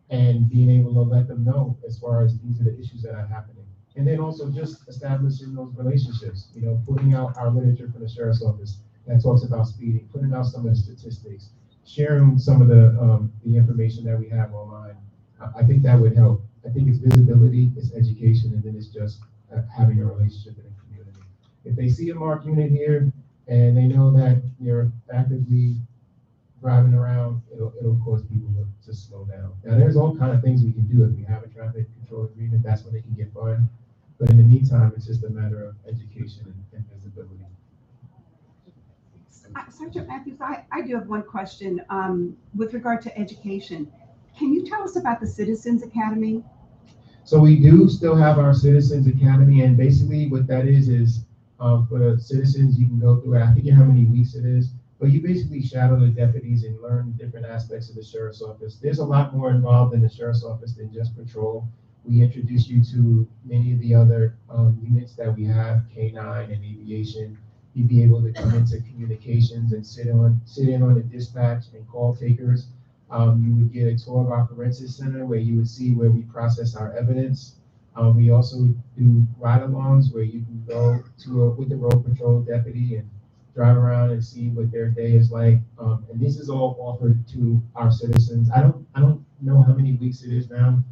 and being able to let them know as far as these are the issues that are happening. And then also just establishing those relationships, you know, putting out our literature from the sheriff's office that talks about speeding, putting out some of the statistics, sharing some of the information that we have online. I think that would help. I think it's visibility, it's education, and then it's just having a relationship in the community. If they see a marked unit here and they know that you're actively driving around, it'll cause people to slow down. Now, there's all kind of things we can do. If we have a traffic control agreement, that's when they can get fined. But in the meantime, it's just a matter of education and visibility. Sergeant Matthews, I do have one question with regard to education. Can you tell us about the Citizens Academy? So we do still have our Citizens Academy, and basically what that is for the citizens, you can go through it. I forget how many weeks it is, but you basically shadow the deputies and learn different aspects of the sheriff's office. There's a lot more involved in the sheriff's office than just patrol. We introduce you to many of the other units that we have, K9 and aviation. You'd be able to come into communications and sit in on the dispatch and call takers. You would get a tour of our forensics center where you would see where we process our evidence. We also do ride-alongs where you can go with the road patrol deputy and drive around and see what their day is like. And this is all offered to our citizens. I don't know how many weeks it is now.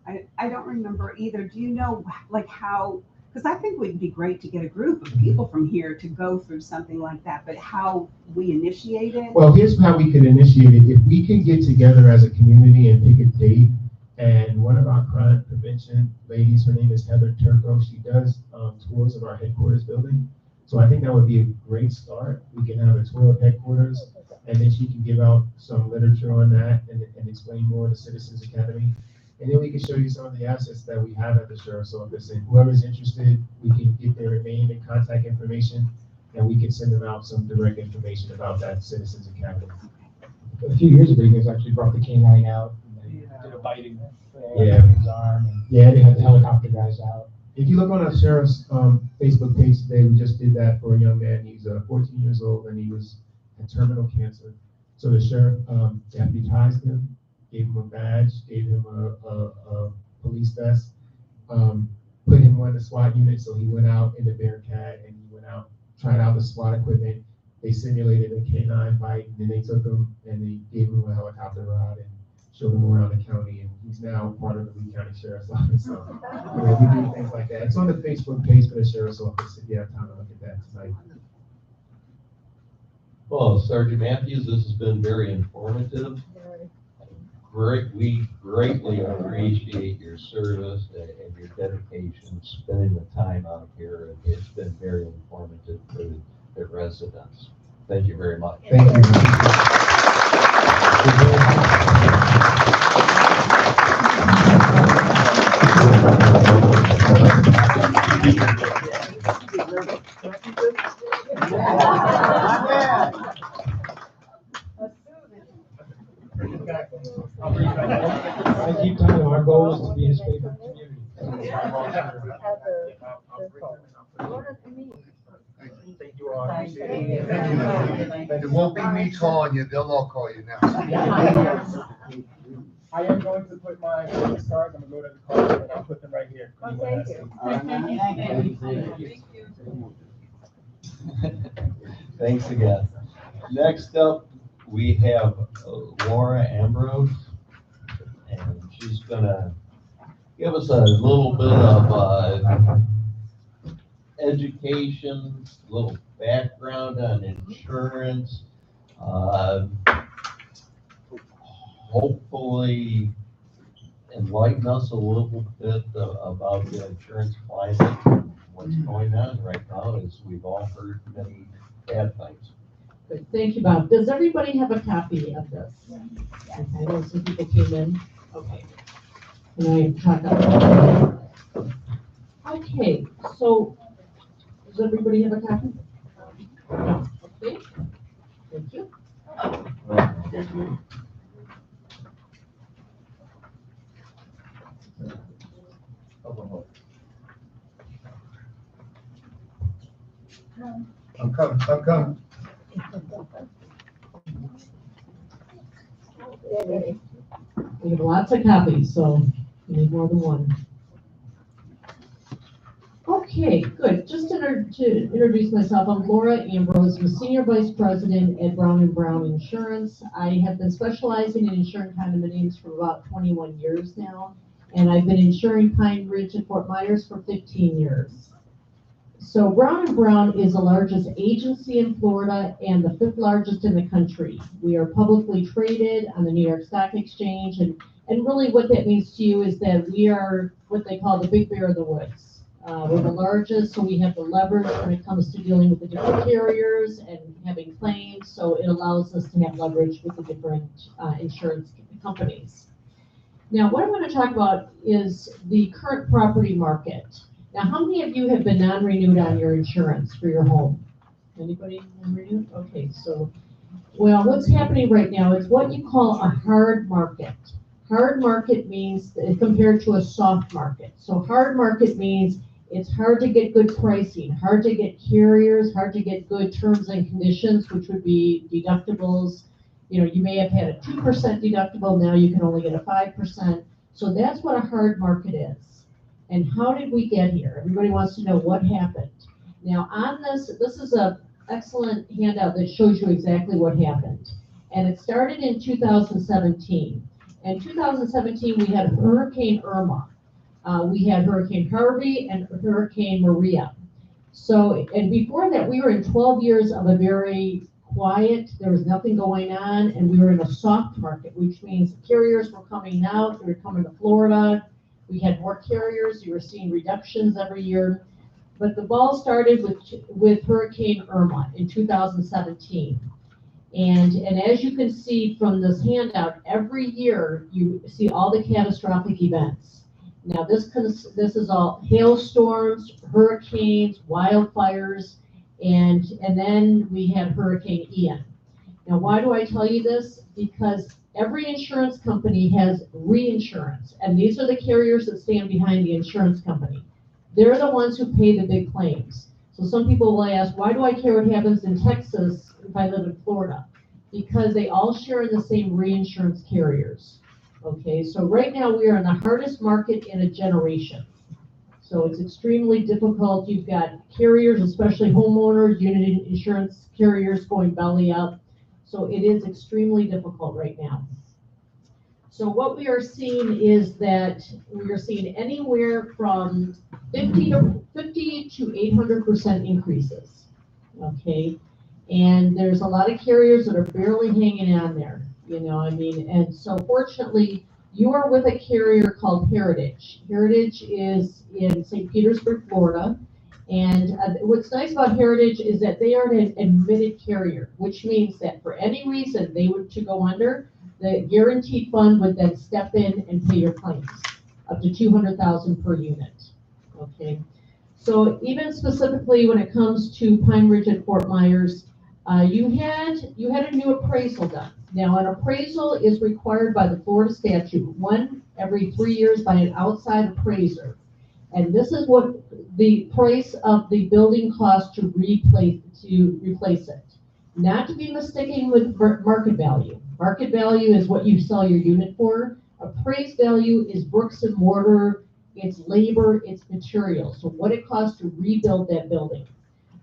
I don't remember either. Do you know like how, because I think it would be great to get a group of people from here to go through something like that, but how we initiate it? Well, here's how we could initiate it. If we could get together as a community and pick a date, and one of our crime prevention ladies, her name is Heather Turco, she does tours of our headquarters building. So I think that would be a great start. We can have a tour of headquarters, and then she can give out some literature on that and explain more of the Citizens Academy. And then we can show you some of the assets that we have at the sheriff's office. And whoever's interested, we can get their name and contact information, and we can send them out some direct information about that Citizens Academy. A few years ago, you guys actually brought the K9 out and they did a biting Yeah. his arm. And Yeah, they had the helicopter guys out. if you look on our sheriff's Facebook page today, we just did that for a young man. He's 14 years old and he had terminal cancer. So the sheriff deputized him, gave him a badge, gave him a police vest, put him on the SWAT unit. So he went out in the Bearcat and he went out, tried out the SWAT equipment. They simulated a K9 bite, and then they took him and they gave him a helicopter ride and showed him around the county. And he's now part of the Lee County Sheriff's Office. So we do things like that. It's on the Facebook page for the Sheriff's Office if you have time to look at that tonight. Well, Sergeant Matthews, this has been very informative. We greatly appreciate your service and your dedication, spending the time out here. It's been very informative for the residents. Thank you very much. Thank you. I keep telling him our goal is to be his favorite community. Thank you all. It won't be me calling you, they'll all call you now. I am going to put my business cards, I'm gonna go to the car and I'll put them right here. Thanks again. Next up, we have Laura Ambrose, and she's gonna give us a little bit of education, a little background on insurance, hopefully enlighten us a little bit about the insurance climate, what's going on right now, as we've all heard many bad things. Good. Thank you, Bob. Does everybody have a copy of this? Okay, I know some people came in. Okay. And I talk up. Okay, so does everybody have a copy? No. Okay. Thank you. I'm coming. We have lots of copies, so we need more than one. Okay, good. Just to introduce myself, I'm Laura Ambrose, I'm Senior Vice President at Brown & Brown Insurance. I have been specializing in insuring condominiums for about 21 years now, and I've been insuring Pine Ridge and Fort Myers for 15 years. So Brown & Brown is the largest agency in Florida and the 5th largest in the country. We are publicly traded on the New York Stock Exchange, and really what that means to you is that we are what they call the big bear of the woods. We're the largest, so we have the leverage when it comes to dealing with the different carriers and having claims, so it allows us to have leverage with the different insurance companies. Now, what I'm going to talk about is the current property market. Now, how many of you have been non-renewed on your insurance for your home? Anybody non-renewed? Okay, so, well, what's happening right now is what you call a hard market. Hard market means compared to a soft market. So hard market means it's hard to get good pricing, hard to get carriers, hard to get good terms and conditions, which would be deductibles. You know, you may have had a 2% deductible, now you can only get a 5%. So that's what a hard market is. And how did we get here? Everybody wants to know what happened. Now on this is an excellent handout that shows you exactly what happened. And it started in 2017. In 2017, we had Hurricane Irma. We had Hurricane Harvey and Hurricane Maria. So, and before that, we were in 12 years of a very quiet, there was nothing going on, and we were in a soft market, which means carriers were coming out, they were coming to Florida. We had more carriers, you were seeing reductions every year. But the ball started with Hurricane Irma in 2017. And as you can see from this handout, every year you see all the catastrophic events. Now this is all hailstorms, hurricanes, wildfires, and then we had Hurricane Ian. Now why do I tell you this? Because every insurance company has reinsurance, and these are the carriers that stand behind the insurance company. They're the ones who pay the big claims. So some people will ask, why do I care what happens in Texas if I live in Florida? Because they all share in the same reinsurance carriers. Okay, so right now we are in the hardest market in a generation. So it's extremely difficult. You've got carriers, especially homeowners, unit insurance carriers going belly up. So it is extremely difficult right now. So what we are seeing is that we are seeing anywhere from 50 to 800% increases. Okay, and there's a lot of carriers that are barely hanging on there. You know, I mean, and so fortunately, you are with a carrier called Heritage. Heritage is in St. Petersburg, Florida. And what's nice about Heritage is that they are an admitted carrier, which means that for any reason they were to go under, the guaranteed fund would then step in and pay your claims up to $200,000 per unit. Okay. So even specifically when it comes to Pine Ridge and Fort Myers, you had a new appraisal done. Now, an appraisal is required by the Florida statute, one every 3 years by an outside appraiser. And this is what the price of the building cost to replace it. Not to be mistaken with market value. Market value is what you sell your unit for. Appraised value is bricks and mortar, it's labor, it's material. So what it costs to rebuild that building.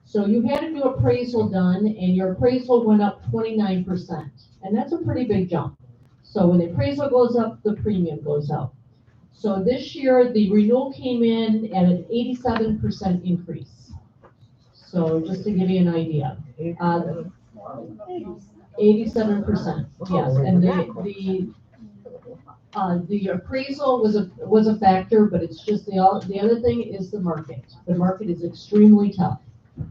So you had a new appraisal done, and your appraisal went up 29%. And that's a pretty big jump. So when the appraisal goes up, the premium goes up. So this year, the renewal came in at an 87% increase. So just to give you an idea. 87%, yes. And the appraisal was a factor, but it's just the other thing is the market. The market is extremely tough.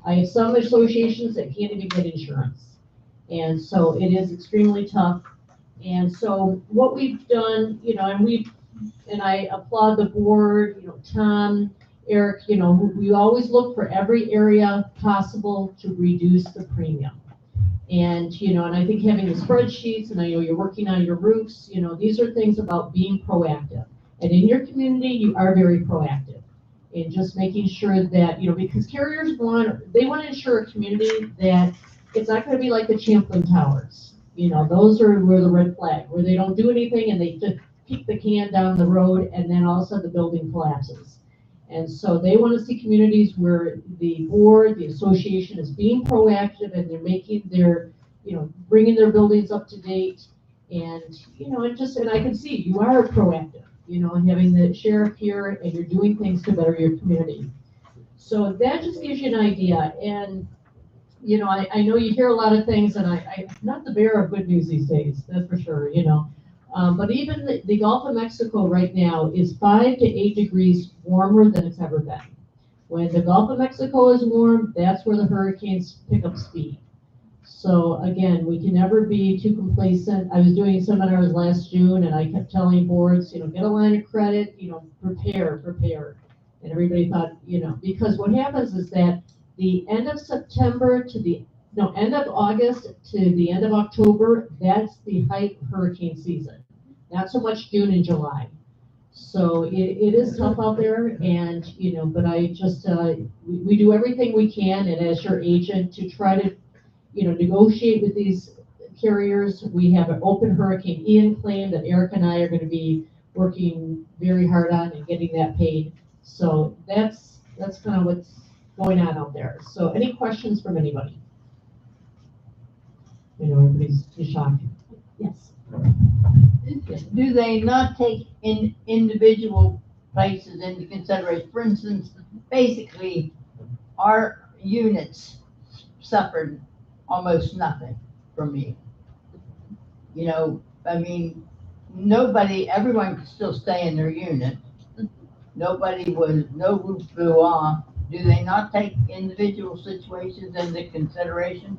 I have some associations that can't even get insurance. And so it is extremely tough. And so what we've done, you know, and we've and I applaud the board, Tom, Eric, we always look for every area possible to reduce the premium. And, and I think having the spreadsheets, and I know you're working on your roofs, these are things about being proactive. And in your community, you are very proactive in just making sure that, because carriers want to ensure a community that it's not going to be like the Champlain Towers. Those are where the red flag, where they don't do anything and they just kick the can down the road and then all of a sudden the building collapses. And so they want to see communities where the board, the association is being proactive and they're making their, bringing their buildings up to date. And, and I can see you are proactive, having the sheriff here and you're doing things to better your community. So that just gives you an idea. And, I know you hear a lot of things and I'm not the bearer of good news these days, that's for sure, but even the Gulf of Mexico right now is 5 to 8 degrees warmer than it's ever been. When the Gulf of Mexico is warm, that's where the hurricanes pick up speed. So again, we can never be too complacent. I was doing seminars last June and I kept telling boards, get a line of credit, prepare. And everybody thought, because what happens is that the end of September to end of August to the end of October, that's the height of hurricane season. Not so much June and July. So it is tough out there, and but I just we do everything we can, and as your agent to try to negotiate with these carriers. We have an open Hurricane Ian claim that Eric and I are going to be working very hard on and getting that paid. So that's kind of what's going on out there. So any questions from anybody? Everybody's shocked. Yes. Do they not take individual places into consideration? For instance, basically, our units suffered almost nothing from me. Everyone could still stay in their unit. No roof blew off. Do they not take individual situations into consideration?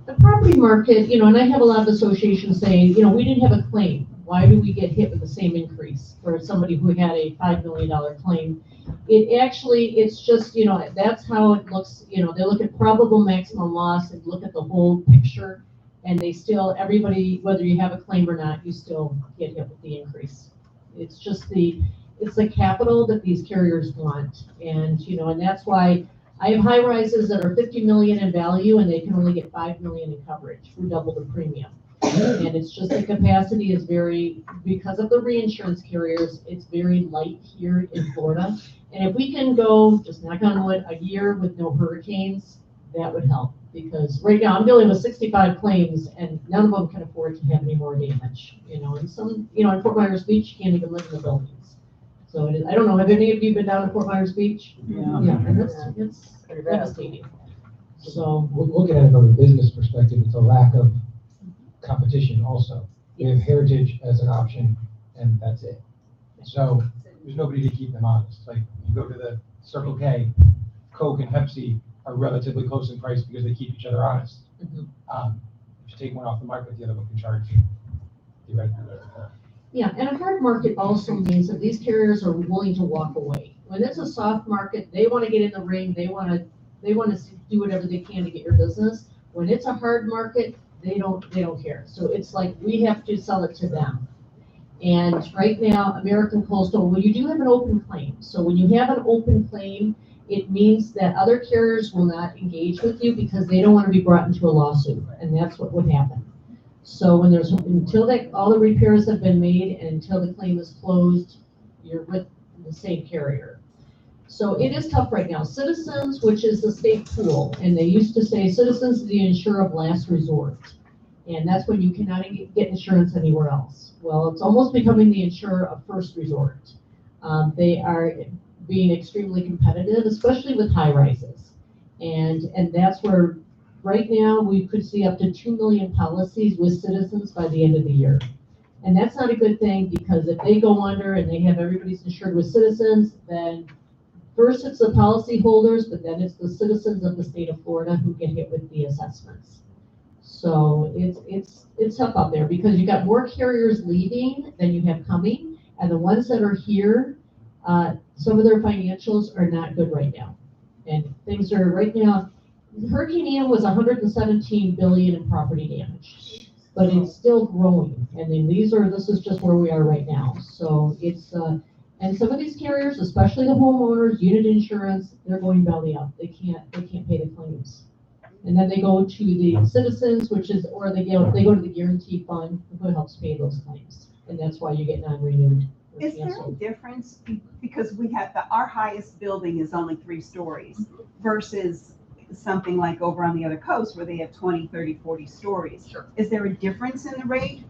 The property market, and I have a lot of associations saying, we didn't have a claim. Why do we get hit with the same increase for somebody who had a $5 million claim? It's just, that's how it looks. They look at probable maximum loss and look at the whole picture, and everybody, whether you have a claim or not, you still get hit with the increase. It's just it's the capital that these carriers want, and that's why I have high rises that are 50 million in value, and they can only get 5 million in coverage for double the premium. And it's just the capacity is because of the reinsurance carriers, it's very light here in Florida. And if we can go, just knock on wood, a year with no hurricanes, that would help. Because right now I'm dealing with 65 claims and none of them can afford to have any more damage. And some, in Fort Myers Beach, you can't even live in the buildings. So I don't know, have any of you been down to Fort Myers Beach? Yeah, it's devastating. So we'll look at it from a business perspective. It's a lack of competition also. We have Heritage as an option, and that's it. So there's nobody to keep them honest. Like you go to the Circle K, Coke and Pepsi are relatively close in price because they keep each other honest. Mm-hmm. If you take one off the market, the other one can charge you. Yeah, and a hard market also means that these carriers are willing to walk away. When it's a soft market, they want to get in the ring. They want to do whatever they can to get your business. When it's a hard market, they don't care. So it's like we have to sell it to them. And right now, American Coastal, well, you do have an open claim. So when you have an open claim, it means that other carriers will not engage with you because they don't want to be brought into a lawsuit. And that's what would happen. So until all the repairs have been made and until the claim is closed, you're with the same carrier. So it is tough right now. Citizens, which is the state pool, and they used to say Citizens is the insurer of last resort. And that's when you cannot get insurance anywhere else. Well, it's almost becoming the insurer of first resort. They are being extremely competitive, especially with high rises. And that's where right now we could see up to 2 million policies with Citizens by the end of the year. And that's not a good thing because if they go under and they have everybody's insured with Citizens, then first it's the policy holders, but then it's the citizens of the state of Florida who get hit with the assessments. So it's tough out there because you got more carriers leaving than you have coming, And the ones that are here, some of their financials are not good right now. And things are right now, Hurricane Ian was 117 billion in property damage, but it's still growing. And then this is just where we are right now. So it's, and some of these carriers, especially the homeowners, unit insurance, they're going belly up. They can't pay the claims. And then they go to the citizens, or they go to the guarantee fund, who helps pay those claims. And that's why you get non-renewed. or Is there a canceled. difference, because we have our highest building is only 3 stories versus something like over on the other coast where they have 20, 30, 40 stories? Sure. Is there a difference in the rate?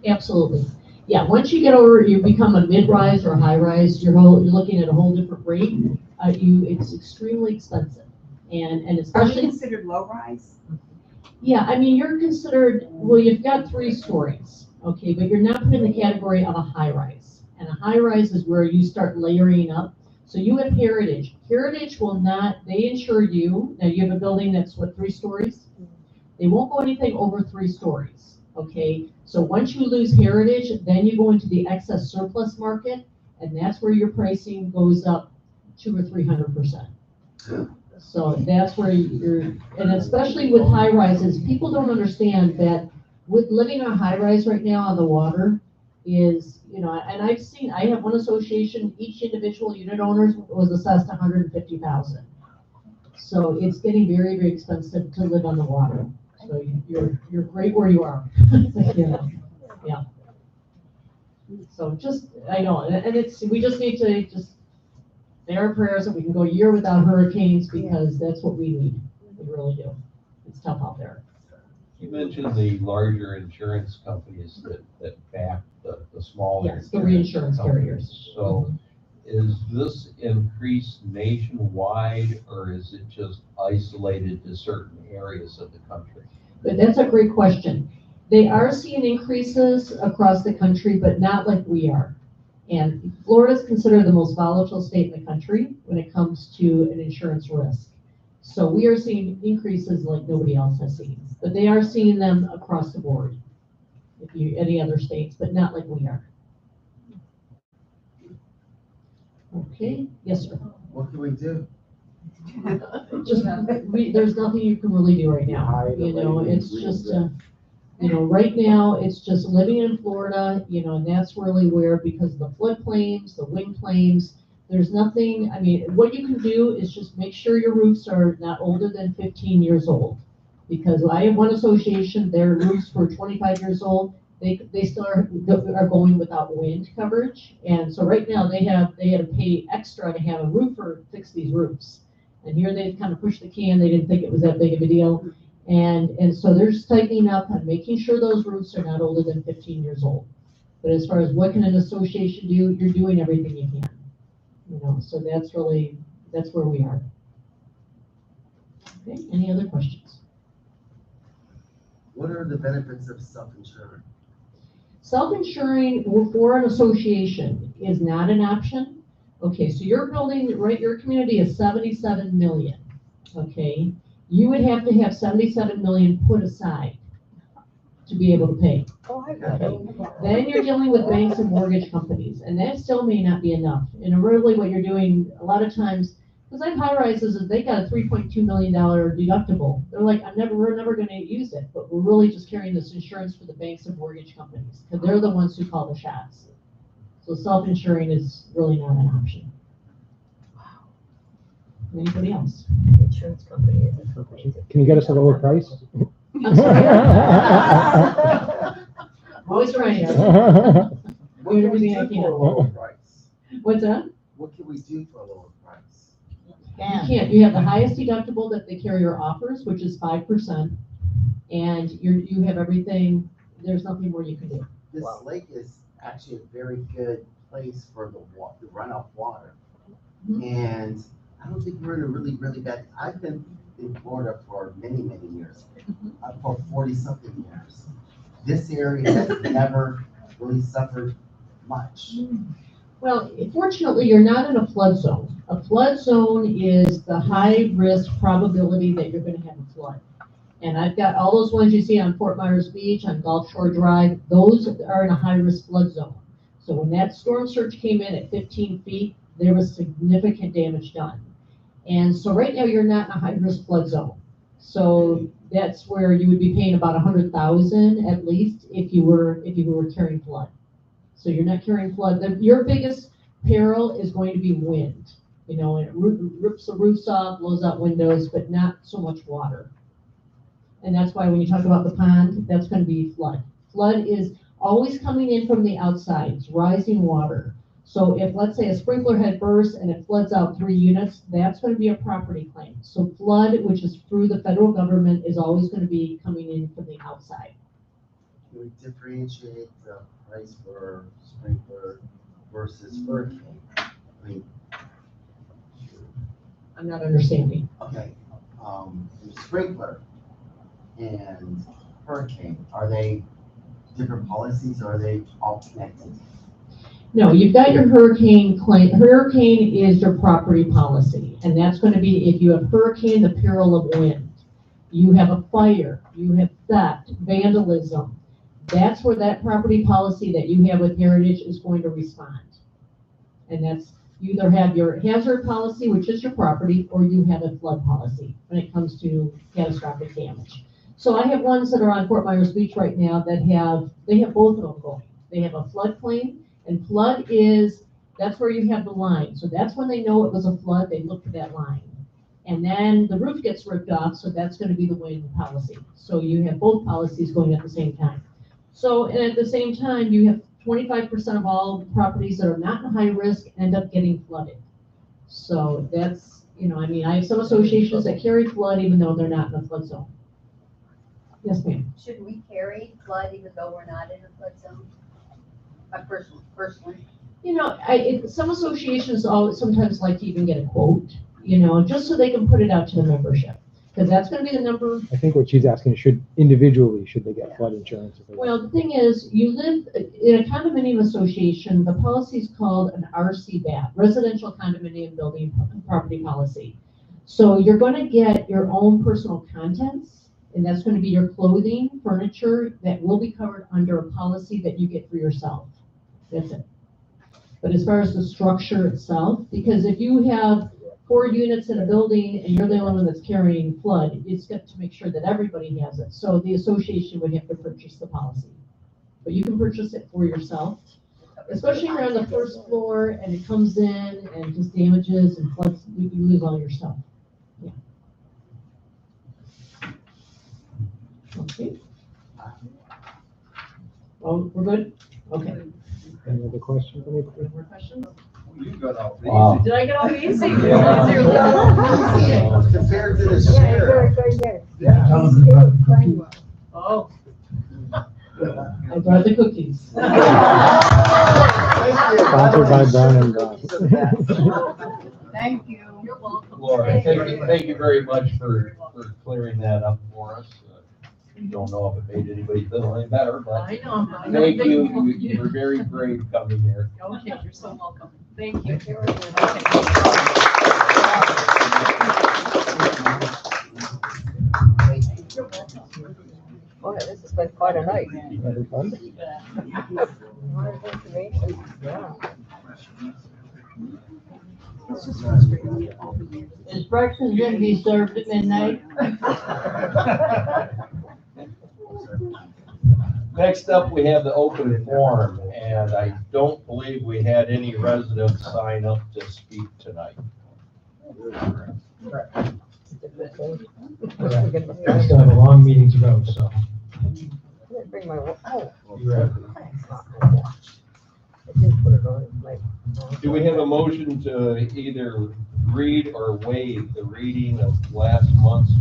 Absolutely. Yeah, once you get over, you become a mid-rise or a high-rise, you're looking at a whole different rate. It's extremely expensive. And Are you especially, considered low rise? yeah, I mean, you're considered, well, you've got 3 stories, okay, but you're not put in the category of a high-rise. And a high-rise is where you start layering up. So you have Heritage. Heritage will not, they insure you. Now you have a building that's 3 stories? They won't go anything over 3 stories, okay? So once you lose Heritage, then you go into the excess surplus market, and that's where your pricing goes up 200 or 300%. So that's where and especially with high rises, people don't understand that with living on a high rise right now on the water is, and I have one association, each individual unit owners was assessed $150,000. So it's getting very, very expensive to live on the water. So you're great where you are. Yeah. So I know, and we just need to say our prayers that we can go a year without hurricanes, because that's what we need. We really do. It's tough out there. You mentioned the larger insurance companies that back the smaller. Yes, the reinsurance carriers. So is this increase nationwide, or is it just isolated to certain areas of the country? But that's a great question. They are seeing increases across the country, but not like we are. And Florida is considered the most volatile state in the country when it comes to an insurance risk. So we are seeing increases like nobody else has seen, but they are seeing them across the board. Any other states, but not like we are. Okay, yes, sir. What can we do? There's nothing you can really do right now. It's just, right now, it's just living in Florida, and that's really where, because of the flood claims, the wind claims, there's nothing, what you can do is just make sure your roofs are not older than 15 years old. Because I have one association, their roofs were 25 years old, they still are going without wind coverage. And so right now they had to pay extra to have a roofer fix these roofs. And here they've kind of pushed the can, they didn't think it was that big of a deal. And so they're just tightening up and making sure those roofs are not older than 15 years old. But as far as what can an association do, you're doing everything you can. So that's where we are. Okay, any other questions? What are the benefits of self-insurance? Self-insuring for an association is not an option. Okay, so your building, right, your community is 77 million, okay? You would have to have 77 million put aside to be able to pay. Then you're dealing with banks and mortgage companies, and that still may not be enough. And really what you're doing a lot of times, because I have high rises, is they got a $3.2 million deductible. They're like, we're never going to use it, but we're really just carrying this insurance for the banks and mortgage companies, because they're the ones who call the shots. So self-insuring is really not an option. Anybody else? Insurance company is a company. Can you get us a lower price? I'm sorry. I'm always trying. What can we everything I do can. for a lower price? What's that? What can we do for a lower price? You can't. You have the highest deductible that the carrier offers, which is 5%, and you have everything. There's nothing more you can do. This lake is actually a very good place for the runoff water. Mhm. And I don't think we're in a really, really bad, I've been in Florida for many, many years, for 40-something years. This area has never really suffered much. Well, fortunately, you're not in a flood zone. A flood zone is the high risk probability that you're going to have a flood. And I've got all those ones you see on Fort Myers Beach, on Gulf Shore Drive, those are in a high risk flood zone. So when that storm surge came in at 15 feet, there was significant damage done. And so right now you're not in a high-risk flood zone. So that's where you would be paying about 100,000 at least if you were carrying flood. So you're not carrying flood. Your biggest peril is going to be wind. You know, and it rips the roofs off, blows out windows, but not so much water. And that's why when you talk about the pond, that's going to be flood. Flood is always coming in from the outside. It's rising water. So if, let's say, a sprinkler head bursts and it floods out 3 units, that's going to be a property claim. So flood, which is through the federal government, is always going to be coming in from the outside. Can we differentiate the price for sprinkler versus hurricane? I mean, I'm not understanding. okay, sprinkler and hurricane, are they different policies or are they all connected? No, you've got your hurricane claim. Hurricane is your property policy, and that's going to be if you have hurricane, the peril of wind. You have a fire, you have theft, vandalism. That's where that property policy that you have with Heritage is going to respond. And that's, you either have your hazard policy, which is your property, or you have a flood policy when it comes to catastrophic damage. So I have ones that are on Fort Myers Beach right now that they have both of them going. They have a flood claim, and flood is, that's where you have the line. So that's when they know it was a flood, they look for that line. And then the roof gets ripped off, so that's going to be the wind policy. So you have both policies going at the same time. So, and at the same time, you have 25% of all properties that are not in high risk end up getting flooded. So that's, you know, I mean, I have some associations that carry flood even though they're not in a flood zone. Yes, ma'am. Should we carry flood even though we're not in a flood zone? Personally. You know, some associations sometimes like to even get a quote, you know, just so they can put it out to the membership. Because that's going to be the number. I think what she's asking is should they get flood insurance? Well, the thing is, you live in a condominium association, the policy is called an RCBAP, Residential Condominium Building Property Policy. So you're going to get your own personal contents, and that's going to be your clothing, furniture, that will be covered under a policy that you get for yourself. That's it. But as far as the structure itself, because if you have 4 units in a building and you're the only one that's carrying flood, it's got to make sure that everybody has it. So the association would have to purchase the policy. But you can purchase it for yourself, especially if you're on the first floor and it comes in and just damages and floods, you lose all your stuff. Yeah. Okay. Oh, we're good? Okay. Any other questions? Any more questions? You got off Wow. easy. Did I get all easy? Yeah. Compared to the sheriff. Oh. I brought the cookies. Sponsored by Brown and Brown. Thank you. You're welcome. Laura, thank you very much for clearing that up for us. Don't know if it made anybody feel any better, but I know. thank you. You were very brave coming here. Okay, you're so welcome. Thank you. Boy, this has been quite a night. Having fun? A lot of information. Yeah. Is breakfast going to be served at midnight? Next up, we have the open forum, and I don't believe we had any residents sign up to speak tonight. We still have a long meeting to go, so. Bring my, oh. you ready? I did put it on my. Do we have a motion to either read or waive the reading of last month's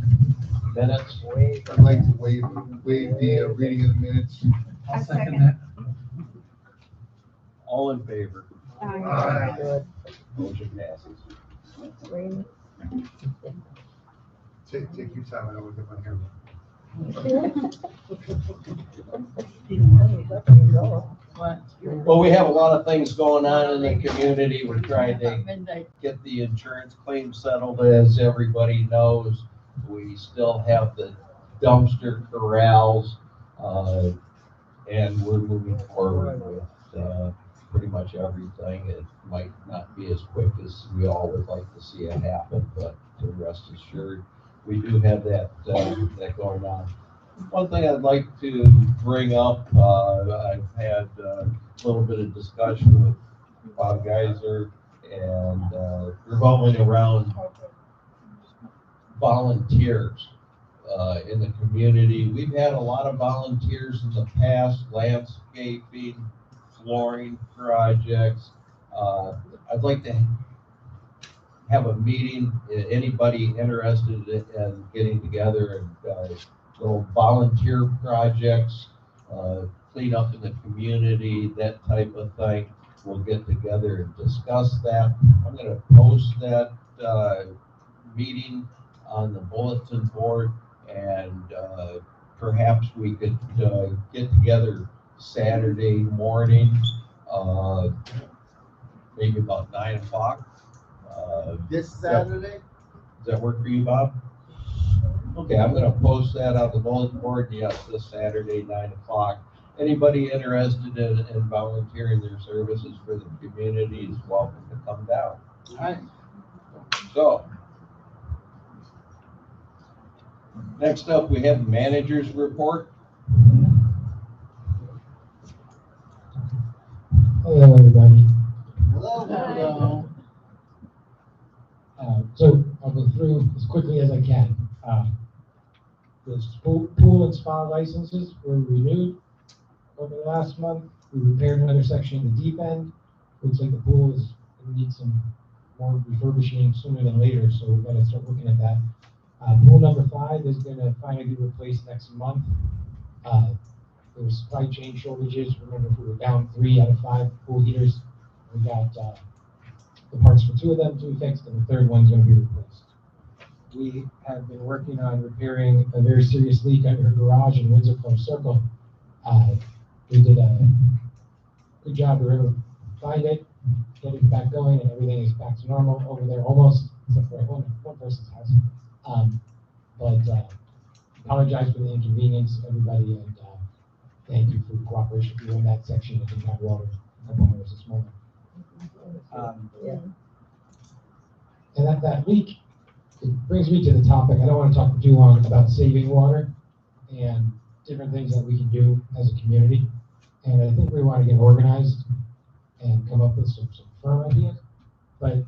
minutes? I'd like to waive the reading of the minutes. I'll second that. All in favor? Aye. Good. Motion passes. Three. Take your time, I don't look at my hair. What? Well, we have a lot of things going on in the community. We're trying to get the insurance claim settled, as everybody knows. We still have the dumpster corrals, and we're moving forward with pretty much everything. It might not be as quick as we all would like to see it happen, but rest assured, we do have that going on. One thing I'd like to bring up, I've had a little bit of discussion with Bob Geiser and revolving around volunteers in the community. We've had a lot of volunteers in the past, landscaping, flooring projects. I'd like to have a meeting, anybody interested in getting together and little volunteer projects, clean up in the community, that type of thing. We'll get together and discuss that. I'm going to post that meeting on the bulletin board, and perhaps we could get together Saturday morning, maybe about 9 o'clock. This Saturday? Does that work for you, Bob? Okay, I'm going to post that on the bulletin board. Yes, this Saturday, 9 o'clock. Anybody interested in volunteering their services for the community is welcome to come down. All right. So, next up, we have manager's report. Hello, everybody. Hello. Hello. So I'll go through as quickly as I can. The pool and spa licenses were renewed over the last month. We repaired another section in the deep end. Looks like the pool is going to need some more refurbishing sooner than later, so we've got to start looking at that. Pool number 5 is going to finally be replaced next month. There was supply chain shortages. Remember, we were down 3 out of 5 pool heaters. We got the parts for 2 of them to be fixed, and the third one's going to be replaced. We have been working on repairing a very serious leak under her garage in Windsor Club Circle. We did a good job. We were able to find it, get it back going, and everything is back to normal over there almost, except for one person's house. Apologize for the inconvenience, everybody, and thank you for your cooperation during that section that didn't have water a couple hours this morning. And at that leak, it brings me to the topic. I don't want to talk too long about saving water and different things that we can do as a community. And I think we want to get organized and come up with some firm ideas. But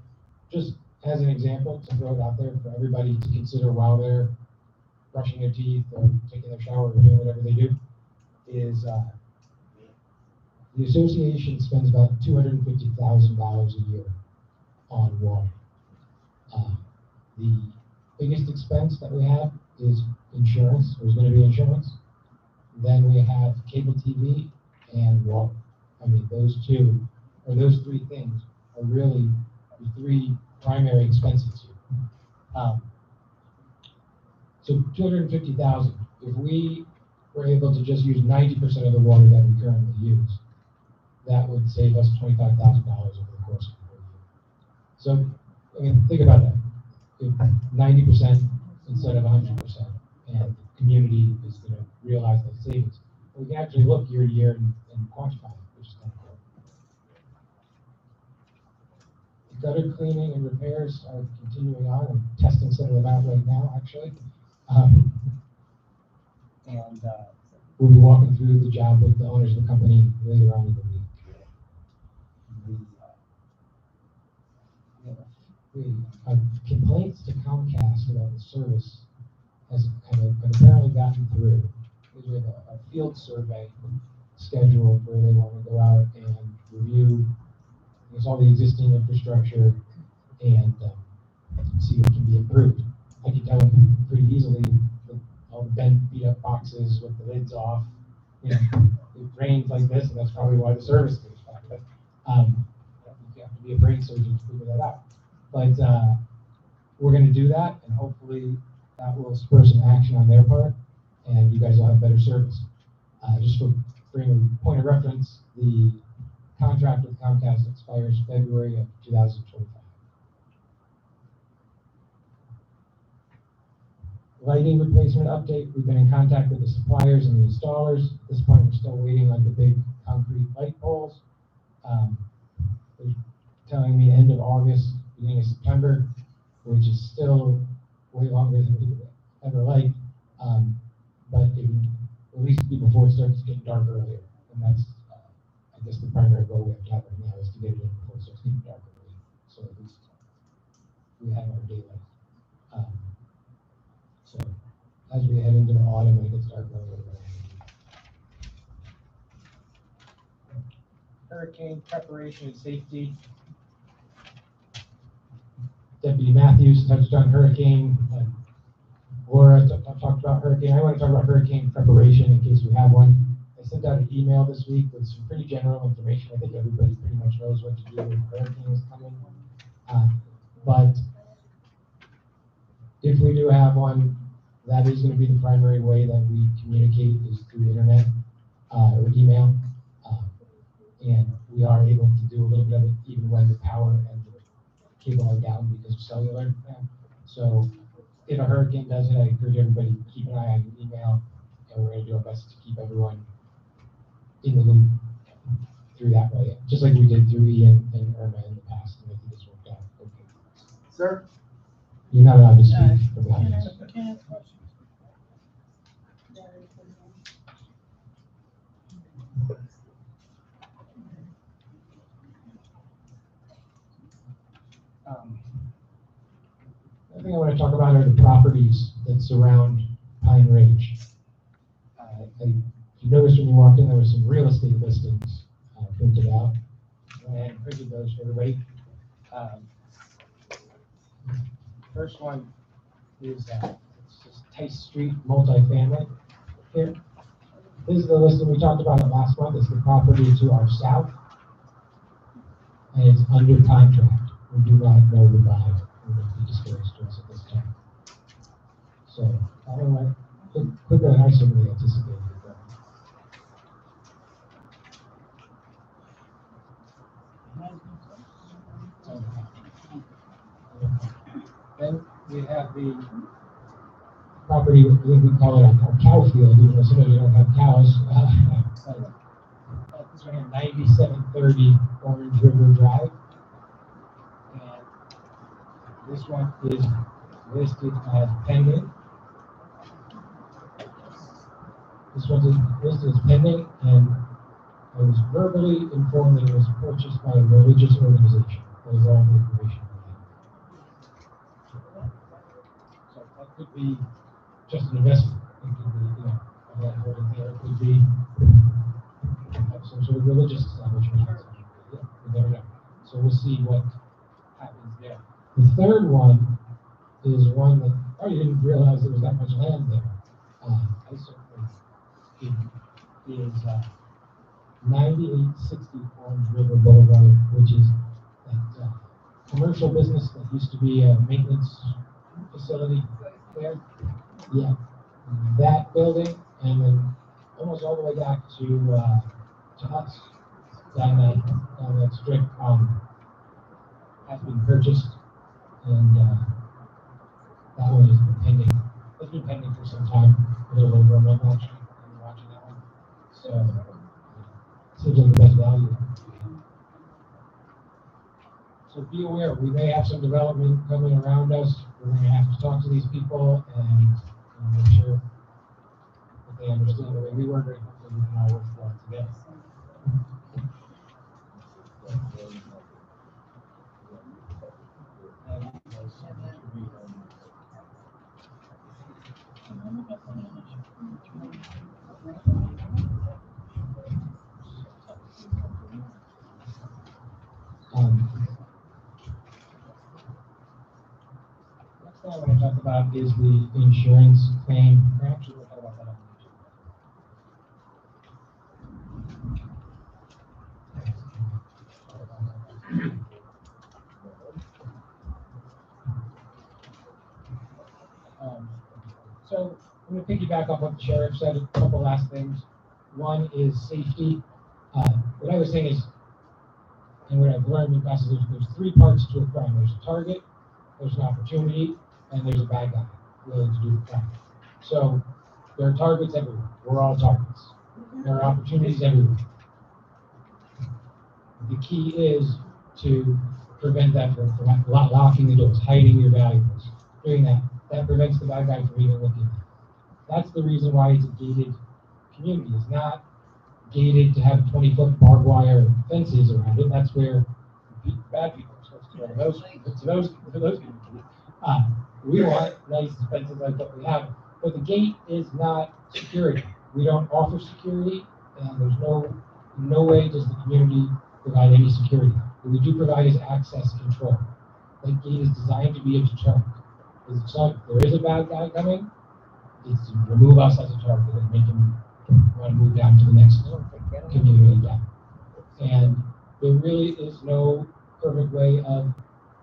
just as an example, to throw it out there for everybody to consider while they're brushing their teeth or taking their shower or doing whatever they do, is the association spends about $250,000 a year on water. The biggest expense that we have is insurance. There's going to be insurance. Then we have cable TV and water. I mean, those 3 things are really the 3 primary expenses here. So $250,000. If we were able to just use 90% of the water that we currently use, that would save us $25,000 over the course of the whole year. So, I mean, think about that. If 90% instead of 100%, and the community is going to realize that savings. We can actually look year to year and quantify it, which is kind of cool. The gutter cleaning and repairs are continuing on. I'm testing some of them out right now, actually. We'll be walking through the job with the owners of the company later on in the week. Complaints to Comcast about the service have apparently gotten through. We have a field survey scheduled where they want to go out and review all the existing infrastructure and see what can be improved. I can tell them pretty easily all the bent, beat up boxes with the lids off. You know, it rains like this, and that's probably why the service goes back. But you have to be a brain surgeon to figure that out. But we're going to do that, and hopefully that will spur some action on their part, and you guys will have better service. Just for bringing a point of reference, the contract with Comcast expires February of 2025. Lighting replacement update. We've been in contact with the suppliers and the installers. At this point, we're still waiting on the big concrete light poles. They're telling me end of August, beginning of September, which is still way longer than we would ever like. But it would at least be before it starts getting dark earlier. And that's, I guess, the primary goal we have to have right now is to get it in before it starts getting dark early. So at least we have our daylight. So as we head into the autumn and it gets dark earlier. Hurricane preparation and safety. Deputy Matthews touched on hurricane. Laura talked about hurricane. I want to talk about hurricane preparation in case we have one. I sent out an email this week with some pretty general information. I think everybody pretty much knows what to do when hurricane is coming. But if we do have one, that is going to be the primary way that we communicate is through the internet or email. And we are able to do a little bit of it even when the power and the cable are down because of cellular. So if a hurricane does it, I encourage everybody to keep an eye on your email, and we're going to do our best to keep everyone in the loop through that way, just like we did through Ian and Irma in the past, and I think it's worked out okay. Sir? You're not allowed to speak for behind us. Can't ask questions. The thing I want to talk about are the properties that surround Pine Ridge. If you noticed when you walked in, there were some real estate listings printed out. And printed those for everybody. First one is it's just Tice Street multifamily here. This is the listing we talked about it last month. It's the property to our south. And it's under contract. We do not know the buyer. It will be disclosed to us at this time. So that one could go nicer than we anticipated. Then we have the property, we call it a cow field, even though some of you don't have cows. This one here, 9730 Orange River Drive. And this one is listed as pending. This one is listed as pending, and I was verbally informed that it was purchased by a religious organization. That is all the information. So that could be just an investment. It could be, a land holding there. It could be some sort of religious establishment. You never know. So we'll see what happens there. The third one is one that I didn't realize there was that much land there. I certainly didn't. It is 9860 Orange River Boulevard, which is that commercial business that used to be a maintenance facility there. Yeah, that building, and then almost all the way back to us down that strip has been purchased, and that one has been pending. It's been pending for some time, a little over a month actually. I've been watching that one, so seems like the best value. So be aware, we may have some development coming around us. We're going to have to talk to these people and make sure that they understand the way we work, and hopefully we can all work well together. Next thing I want to talk about is the insurance claim. Actually, we'll talk about that. So I'm going to piggyback off what the sheriff said, a couple last things. One is safety. What I was saying is, and what I've learned in the process, there's three parts to a crime. There's a target, there's an opportunity, and there's a bad guy willing to do the crime. So there are targets everywhere. We're all targets. There are opportunities everywhere. The key is to prevent that from locking the doors, hiding your valuables. Doing that, that prevents the bad guy from even looking. That's the reason why it's a gated community. It's not gated to have 20-foot barbed wire fences around it. That's where bad people are supposed to go. Those people. We want nice fences like what we have, but the gate is not security. We don't offer security, and there's no way does the community provide any security. What we do provide is access control. That gate is designed to be a deterrent. If there is a bad guy coming, it's to remove us as a target and make him want to move down to the next community down. And there really is no perfect way of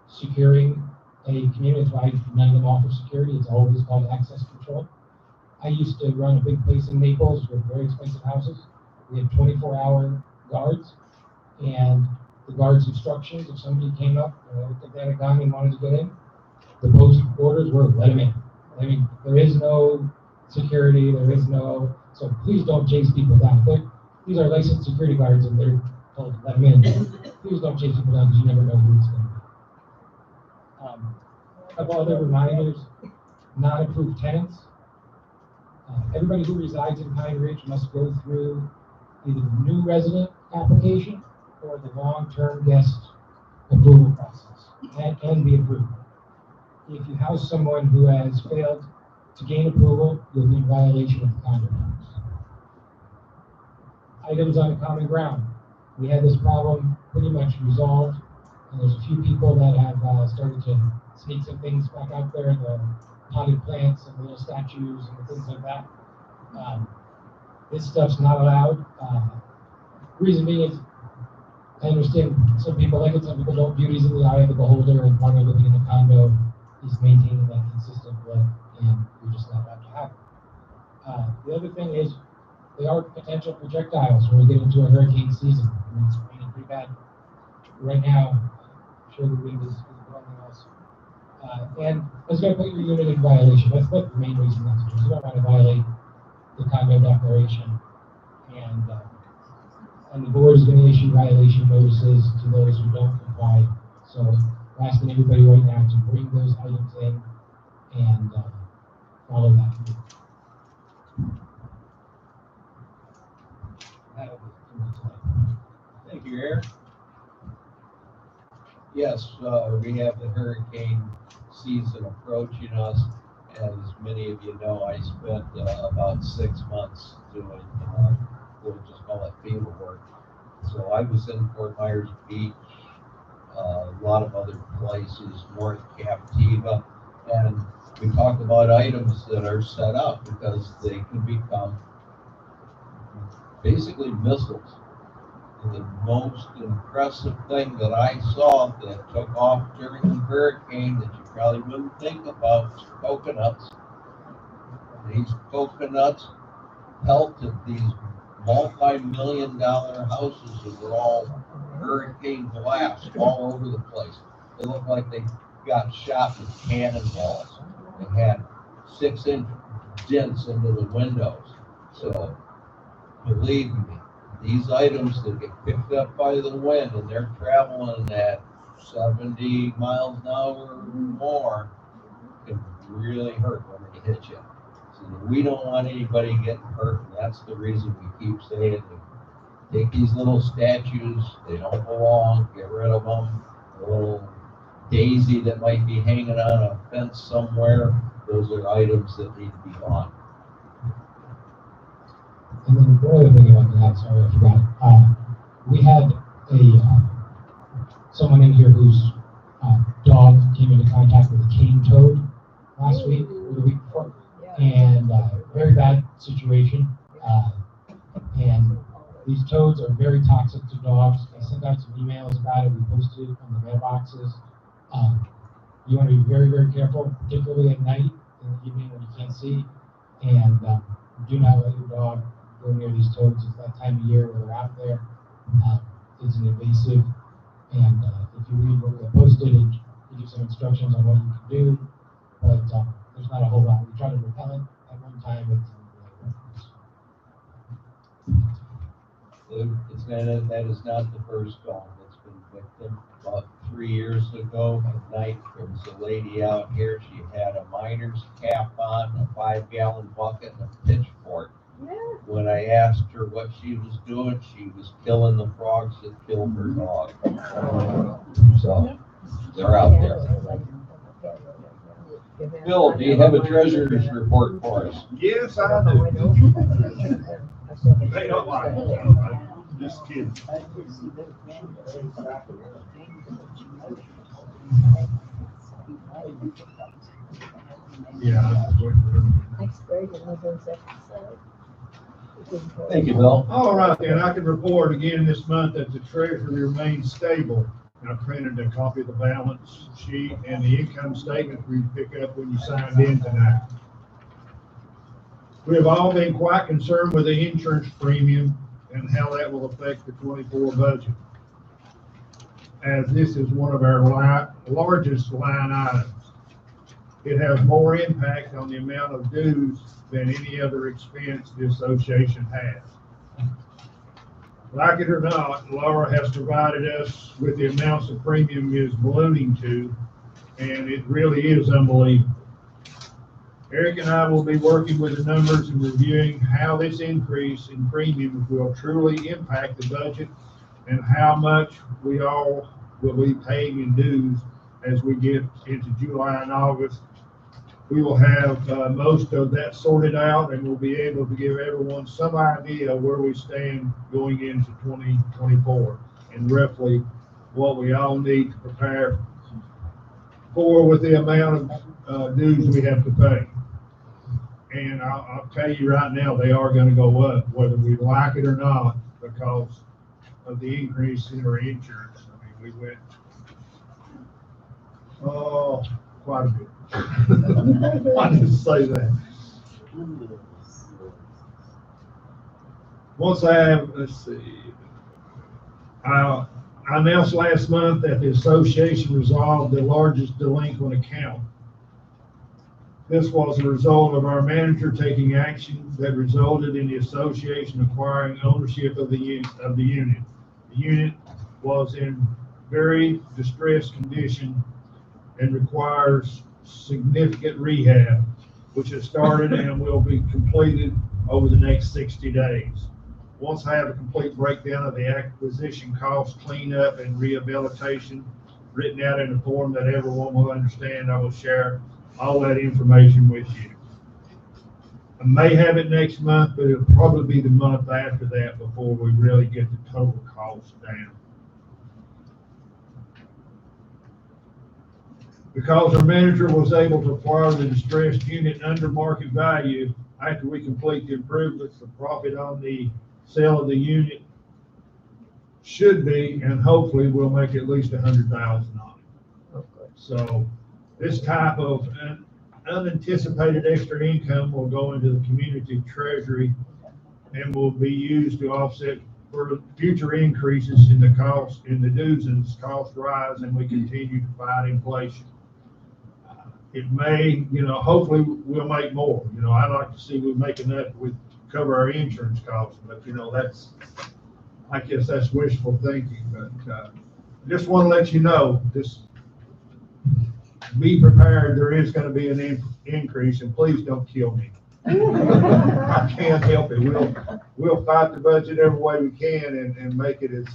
securing a community. That's why none of them offer security. It's always called access control. I used to run a big place in Naples with very expensive houses. We had 24-hour guards, and the guards' instructions, if somebody came up, if they had a gun and wanted to get in, the post orders were let him in. I mean, there is no security, there is no, so please don't chase people down. These are licensed security guards, and they're told to let them in. Please don't chase people down because you never know who it's going to be. A couple other reminders, non-approved tenants. Everybody who resides in Pine Ridge must go through either the new resident application or the long-term guest approval process and be approved. If you house someone who has failed to gain approval, you'll be in violation of the condo rules. Items on common ground. We had this problem pretty much resolved, and there's a few people that have started to sneak some things back out there, the potted plants and little statues and things like that. This stuff's not allowed. Reason being is, I understand some people like it, some people don't. Beauty's in the eye of the beholder, and part of living in a condo is maintaining that consistent look, and we're just not allowed to have it. The other thing is, they are potential projectiles when we get into a hurricane season. I mean, it's raining pretty bad right now. I'm sure the wind is blowing us. And it's going to put your unit in violation. That's the main reason that's because you don't want to violate the condo declaration. And the board is going to issue violation notices to those who don't comply. So we're asking everybody right now to bring those items in and follow that. Thank you, Eric. Yes, we have the hurricane season approaching us. As many of you know, I spent about 6 months doing, we'll just call it field work. So I was in Fort Myers Beach, a lot of other places, North Captiva, and we talked about items that are set up because they can become basically missiles. And the most impressive thing that I saw that took off during the hurricane that you probably wouldn't think about was coconuts. These coconuts pelted these multi-million-dollar houses that were all hurricane blast all over the place. They looked like they got shot with cannonballs. They had 6-inch dents into the windows. So believe me, these items that get picked up by the wind and they're traveling at 70 miles an hour or more can really hurt when they hit you. So we don't want anybody getting hurt, and that's the reason we keep saying, take these little statues, they don't belong, get rid of them. A little daisy that might be hanging on a fence somewhere, those are items that need to be gone. And then one other thing about that, sorry, I forgot. We had someone in here whose dog came into contact with a cane toad last week or the week before, and very bad situation. And these toads are very toxic to dogs. I sent out some emails about it. We posted it on the mailboxes. You want to be very, very careful, particularly at night, in the evening when you can't see. And do not let your dog go near these toads. It's that time of year where they're out there. It's an invasive. And if you read what we have posted, it gives some instructions on what you can do. But there's not a whole lot. We tried to repel it at one time, but That is not the first dog that's been victim. About 3 years ago at night, there was a lady out here, she had a miner's cap on, a 5-gallon bucket, and a pitchfork. When I asked her what she was doing, she was killing the frogs that killed her dog. So, they're out there. Bill, do you have a treasurer's report for us? Yes, I do. They don't like it. Just kidding. Yeah. Thank you, Bill. All right, then, I can report again this month that the treasury remains stable. I printed a copy of the balance sheet and the income statement for you to pick up when you signed in tonight. We have all been quite concerned with the insurance premium and how that will affect the 24 budget, as this is one of our largest line items. It has more impact on the amount of dues than any other expense the association has. Like it or not, Laura has provided us with the amounts of premium is ballooning to, and it really is unbelievable. Eric and I will be working with the numbers and reviewing how this increase in premiums will truly impact the budget and how much we all will be paying in dues as we get into July and August. We will have most of that sorted out, and we'll be able to give everyone some idea where we stand going into 2024 and roughly what we all need to prepare for with the amount of dues we have to pay. And I'll tell you right now, they are going to go up, whether we like it or not, because of the increase in our insurance. I mean, we went, quite a bit. Why did you say that? Once I have, let's see, I announced last month that the association resolved the largest delinquent account. This was a result of our manager taking action that resulted in the association acquiring ownership of the unit. The unit was in very distressed condition and requires significant rehab, which has started and will be completed over the next 60 days. Once I have a complete breakdown of the acquisition costs, cleanup, and rehabilitation written out in a form that everyone will understand, I will share all that information with you. I may have it next month, but it'll probably be the month after that before we really get the total cost down. Because our manager was able to acquire the distressed unit under market value, after we complete the improvements, the profit on the sale of the unit should be, and hopefully we'll make at least $100,000 on it. So this type of unanticipated extra income will go into the community treasury and will be used to offset for future increases in the cost, in the dues and cost rise, and we continue to fight inflation. It may, hopefully we'll make more. I'd like to see we make enough to cover our insurance costs, but I guess that's wishful thinking. But just want to let you know, just be prepared. There is going to be an increase, and please don't kill me. I can't help it. We'll fight the budget every way we can and make it as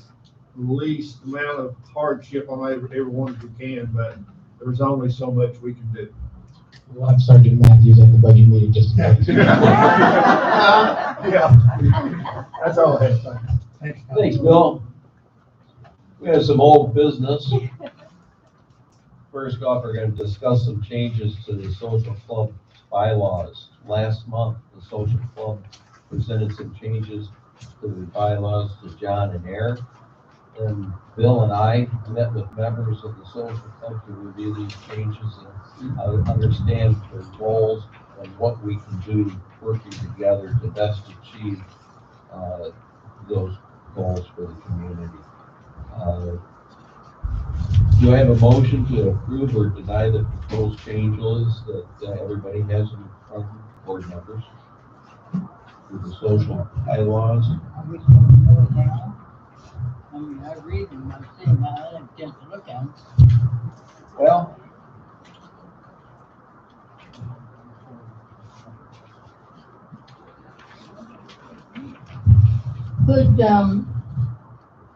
least amount of hardship on everyone as we can, but there's only so much we can do. We'll have Sergeant Matthews at the budget meeting just to make sure. Yeah, that's all I have. Thanks, Bill. We have some old business. First off, we're going to discuss some changes to the social club bylaws. Last month, the social club presented some changes to the bylaws to John and Eric. And Bill and I met with members of the social club to review these changes and understand their goals and what we can do working together to best achieve those goals for the community. Do I have a motion to approve or deny the proposed changes that everybody has in front of board members? for the social bylaws. Are we supposed to know it now? I mean, I read them, I see them, I have a chance to look at them. Well, Could,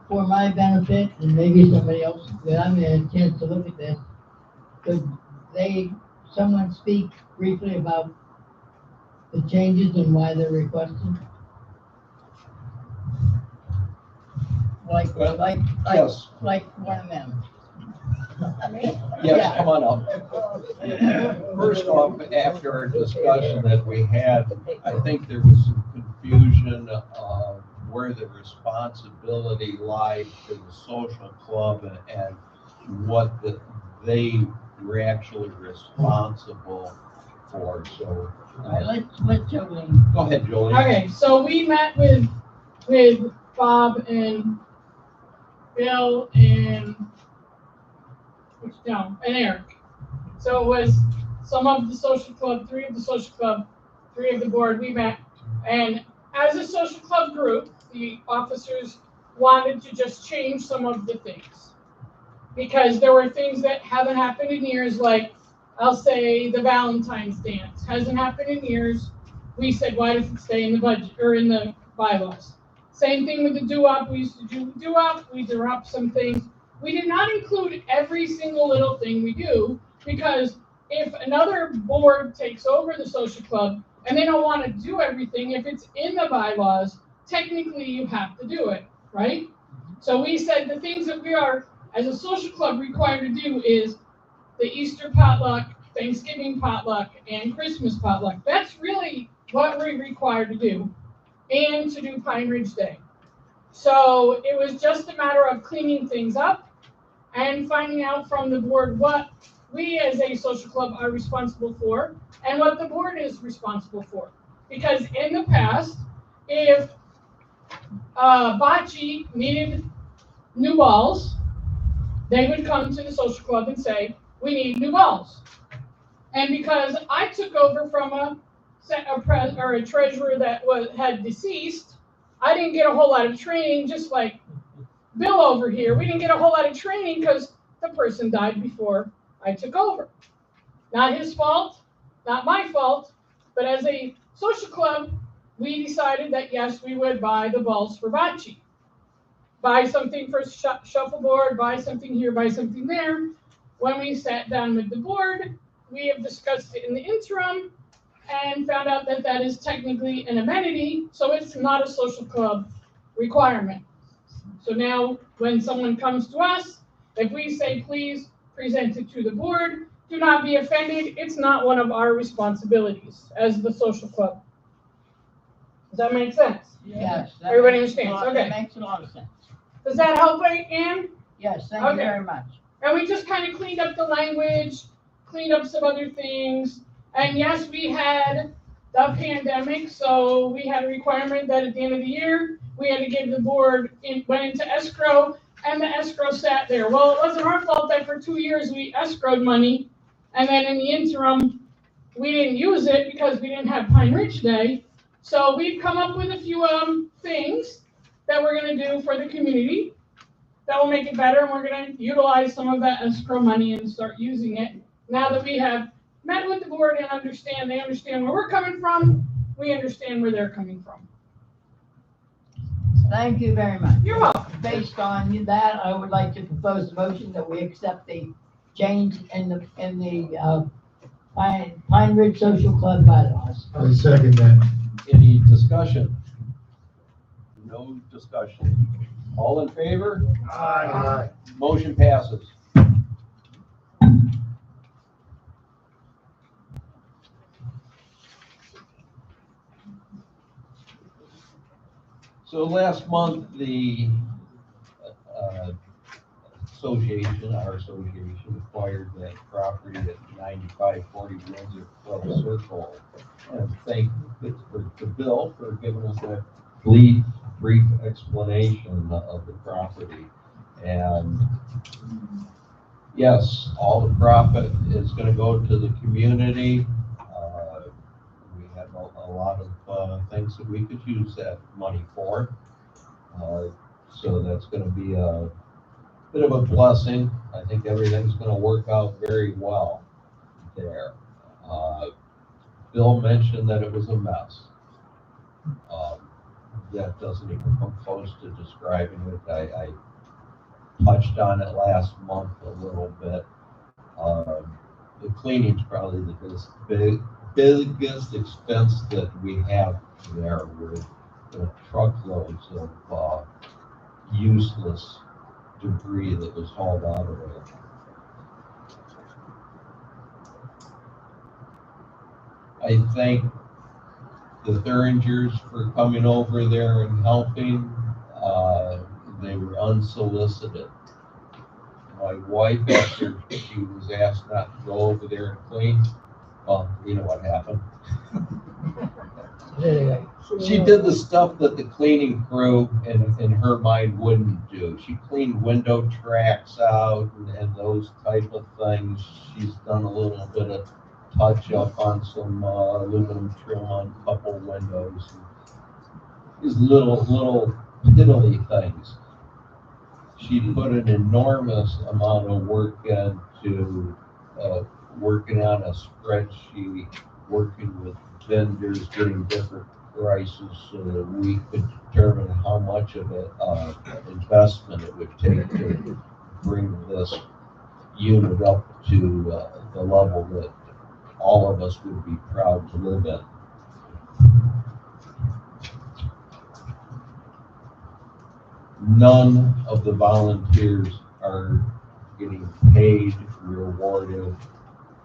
for my benefit, and maybe somebody else, that I'm gonna have a chance to look at this, could someone speak briefly about the changes and why they're requesting? Like yes, one of them. yes, Yeah. come on up. First off, after our discussion that we had, I think there was some confusion of where the responsibility lied for the social club and what they were actually responsible for, so. All right, let Jolene. Go ahead, Jolene. Okay, so we met with Bob and Bill and Eric. So it was some of the social club, 3 of the social club, 3 of the board, we met. And as a social club group, the officers wanted to just change some of the things. Because there were things that haven't happened in years, like, I'll say the Valentine's dance hasn't happened in years. We said, why does it stay in the budget or in the bylaws? Same thing with the doo-wop. We used to do doo-wop. We dropped some things. We did not include every single little thing we do, because if another board takes over the social club and they don't want to do everything, if it's in the bylaws, technically you have to do it, right? So we said the things that we are, as a social club, required to do is the Easter potluck, Thanksgiving potluck, and Christmas potluck. That's really what we're required to do, and to do Pine Ridge Day. So it was just a matter of cleaning things up and finding out from the board what we as a social club are responsible for and what the board is responsible for. Because in the past, if Bocce needed new balls, they would come to the social club and say, we need new balls. And because I took over from a treasurer that had deceased, I didn't get a whole lot of training, just like Bill over here. We didn't get a whole lot of training because the person died before I took over. Not his fault, not my fault, but as a social club, we decided that yes, we would buy the balls for Bocce. Buy something for shuffleboard, buy something here, buy something there. When we sat down with the board, we have discussed it in the interim and found out that that is technically an amenity, so it's not a social club requirement. So now when someone comes to us, if we say, please present it to the board, do not be offended. It's not one of our responsibilities as the social club. Does that make sense? Yes. Everybody understands? Okay. That makes a lot of sense. Does that help, Ann? Yes, thank you very much. And we just kind of cleaned up the language, cleaned up some other things. And yes, we had the pandemic, so we had a requirement that at the end of the year, we had to give the board, went into escrow, and the escrow sat there. Well, it wasn't our fault that for 2 years we escrowed money, and then in the interim, we didn't use it because we didn't have Pine Ridge Day. So we've come up with a few things that we're going to do for the community that will make it better, and we're going to utilize some of that escrow money and start using it now that we have met with the board and they understand where we're coming from, we understand where they're coming from. Thank you very much. You're welcome. Based on that, I would like to propose a motion that we accept the change in the Pine Ridge Social Club bylaws. I second that. Any discussion? No discussion. All in favor? Aye. Motion passes. So last month, the our association acquired that property at 9540 Windsor Club Circle. And thank to Bill for giving us that brief explanation of the property. And yes, all the profit is going to go to the community. We have a a lot of things that we could use that money for. So that's going to be a bit of a blessing. I think everything's going to work out very well there. Bill mentioned that it was a mess. That doesn't even come close to describing it. I touched on it last month a little bit. The cleaning's probably the biggest expense that we have there, with the truckloads of useless debris that was hauled out of there. I thank the Thuringers for coming over there and helping. They were unsolicited. My wife, after she was asked not to go over there and clean, well, you know what happened. She did the stuff that the cleaning crew in her mind wouldn't do. She cleaned window tracks out and those type of things. She's done a little bit of touch up on some aluminum trim on a couple windows. These little piddly things. She put an enormous amount of work into working on a spreadsheet, working with vendors, getting different prices so that we could determine how much of an investment it would take to bring this unit up to the level that all of us would be proud to live in. None of the volunteers are getting paid, rewarded,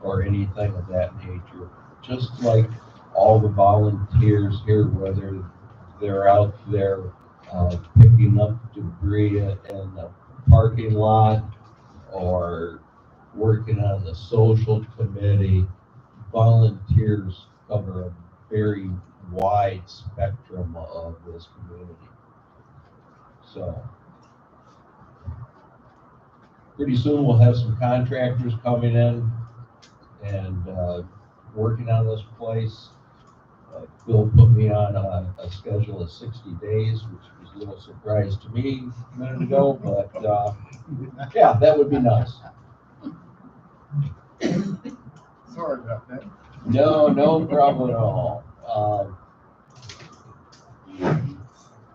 or anything of that nature. Just like all the volunteers here, whether they're out there picking up debris in the parking lot or working on the social committee, volunteers cover a very wide spectrum of this community. So pretty soon we'll have some contractors coming in and working on this place. Bill put me on a schedule of 60 days, which was a little surprise to me a minute ago, but yeah, that would be nice. Sorry about that. No problem at all.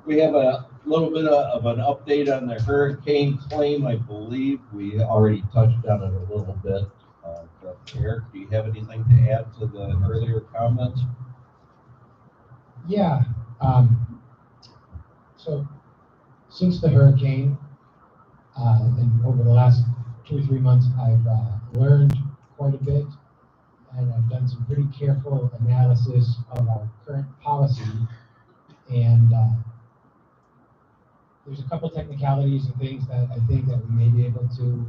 We have a little bit of an update on the hurricane claim. I believe we already touched on it a little bit. Eric, do you have anything to add to the earlier comments? Yeah. So since the hurricane, and over the last 2 or 3 months, I've learned quite a bit, and I've done some pretty careful analysis of our current policy. And there's a couple technicalities and things that I think that we may be able to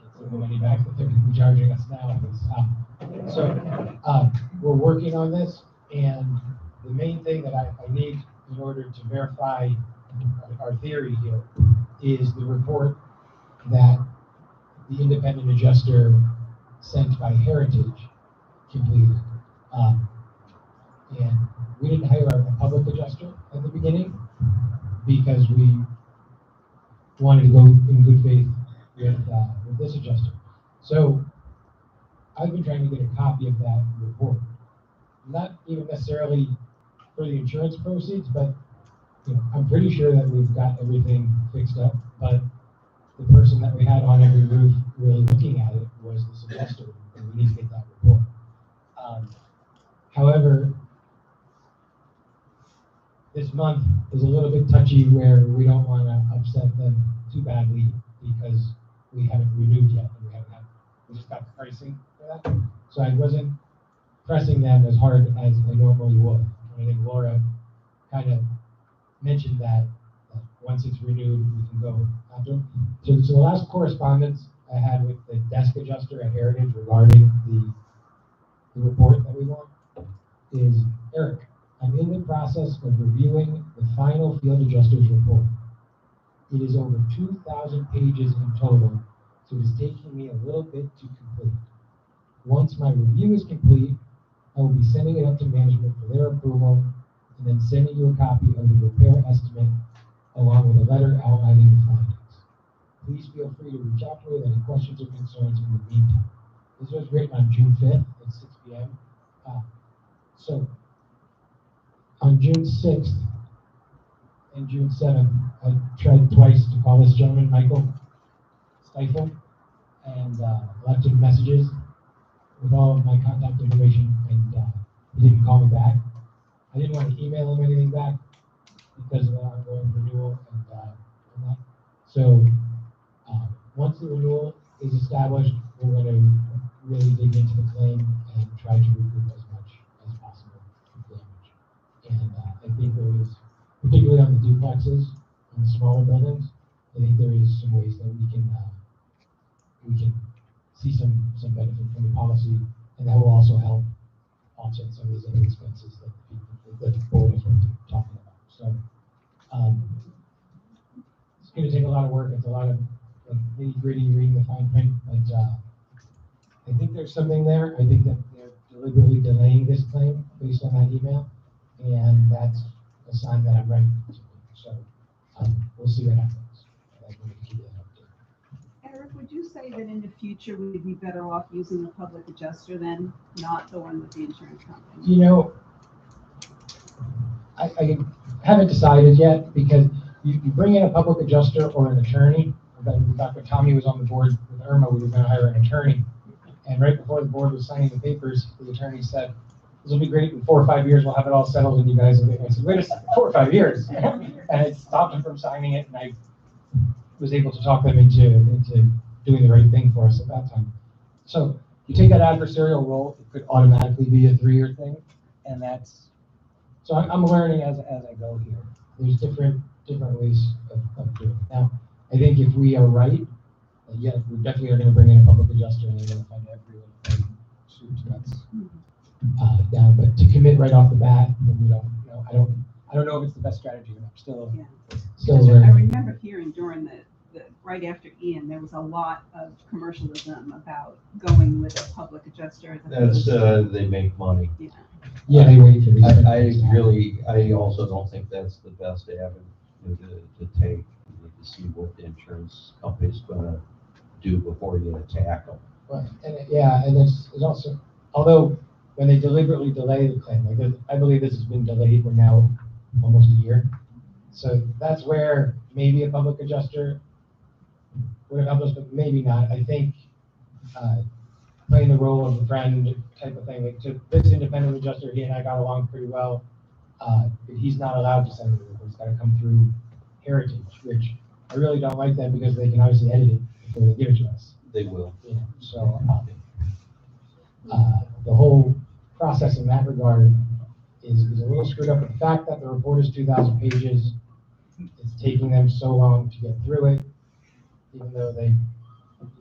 get some of the money back that they're going to be charging us now. So we're working on this, and the main thing that I need in order to verify our theory here is the report that the independent adjuster sent by Heritage completed. And we didn't hire a public adjuster at the beginning because we wanted to go in good faith with this adjuster. So I've been trying to get a copy of that report, not even necessarily for the insurance proceeds, but I'm pretty sure that we've got everything fixed up. But the person that we had on every roof really looking at it was this adjuster, and we need to get that report. However, this month is a little bit touchy where we don't want to upset them too badly because we haven't renewed yet, and we just got the pricing for that. So I wasn't pressing them as hard as I normally would. And I think Laura kind of mentioned that once it's renewed, we can go after them. So the last correspondence I had with the desk adjuster at Heritage regarding the report that we want is, Eric, I'm in the process of reviewing the final field adjuster's report. It is over 2,000 pages in total, so it is taking me a little bit to complete. Once my review is complete, I will be sending it up to management for their approval, and then sending you a copy of the repair estimate along with a letter outlining the findings. Please feel free to reach out to me with any questions or concerns in the meantime. This was written on June 5th at 6 p.m. So on June 6th and June 7th, I tried twice to call this gentleman, Michael Stifel, and left him messages with all of my contact information, and he didn't call me back. I didn't want to email him anything back because of the ongoing renewal and that. So once the renewal is established, we're going to really dig into the claim and try to recoup as much as possible for damage. And I think there is, particularly on the duplexes, on the smaller buildings, I think there is some ways that we can see some benefit from the policy, and that will also help offset some of these other expenses that the board is talking about. So it's going to take a lot of work. It's a lot of nitty-gritty reading the fine print, but I think there's something there. I think that they're deliberately delaying this claim based on that email, and that's a sign that I'm ready to. So we'll see what happens. Eric, would you say that in the future we'd be better off using a public adjuster than not the one with the insurance company? You know, I haven't decided yet, because you bring in a public adjuster or an attorney. Dr. Tommy was on the board with Irma. We were going to hire an attorney, and right before the board was signing the papers, the attorney said, "This will be great. In 4 or 5 years, we'll have it all settled, and you guys will." I said, "Wait a second, 4 or 5 years," and it stopped him from signing it, and I was able to talk them into doing the right thing for us at that time. So you take that adversarial role, it could automatically be a 3-year thing, and that's, so I'm learning as I go here. There's different ways of doing it. Now, I think if we are right, yeah, we definitely are going to bring in a public adjuster, and they're going to find everyone soups nuts down. But to commit right off the bat, you know, I don't know if it's the best strategy. I'm still learning. I remember hearing during the right after Ian, there was a lot of commercialism about going with a public adjuster. That's, they make money. Yeah. Yeah, they wait for these. I also don't think that's the best avenue to take, to see what the insurance company's gonna do before you attack them. Right, and it's also, although when they deliberately delay the claim, like I believe this has been delayed, we're now almost a year. So that's where maybe a public adjuster would have helped us, but maybe not. I think playing the role of a friend type of thing, like to this independent adjuster, he and I got along pretty well. But he's not allowed to send it over. It's got to come through Heritage, which I really don't like that, because they can obviously edit it before they give it to us. They will. Yeah. So the whole process in that regard is a little screwed up. The fact that the report is 2,000 pages, it's taking them so long to get through it, even though they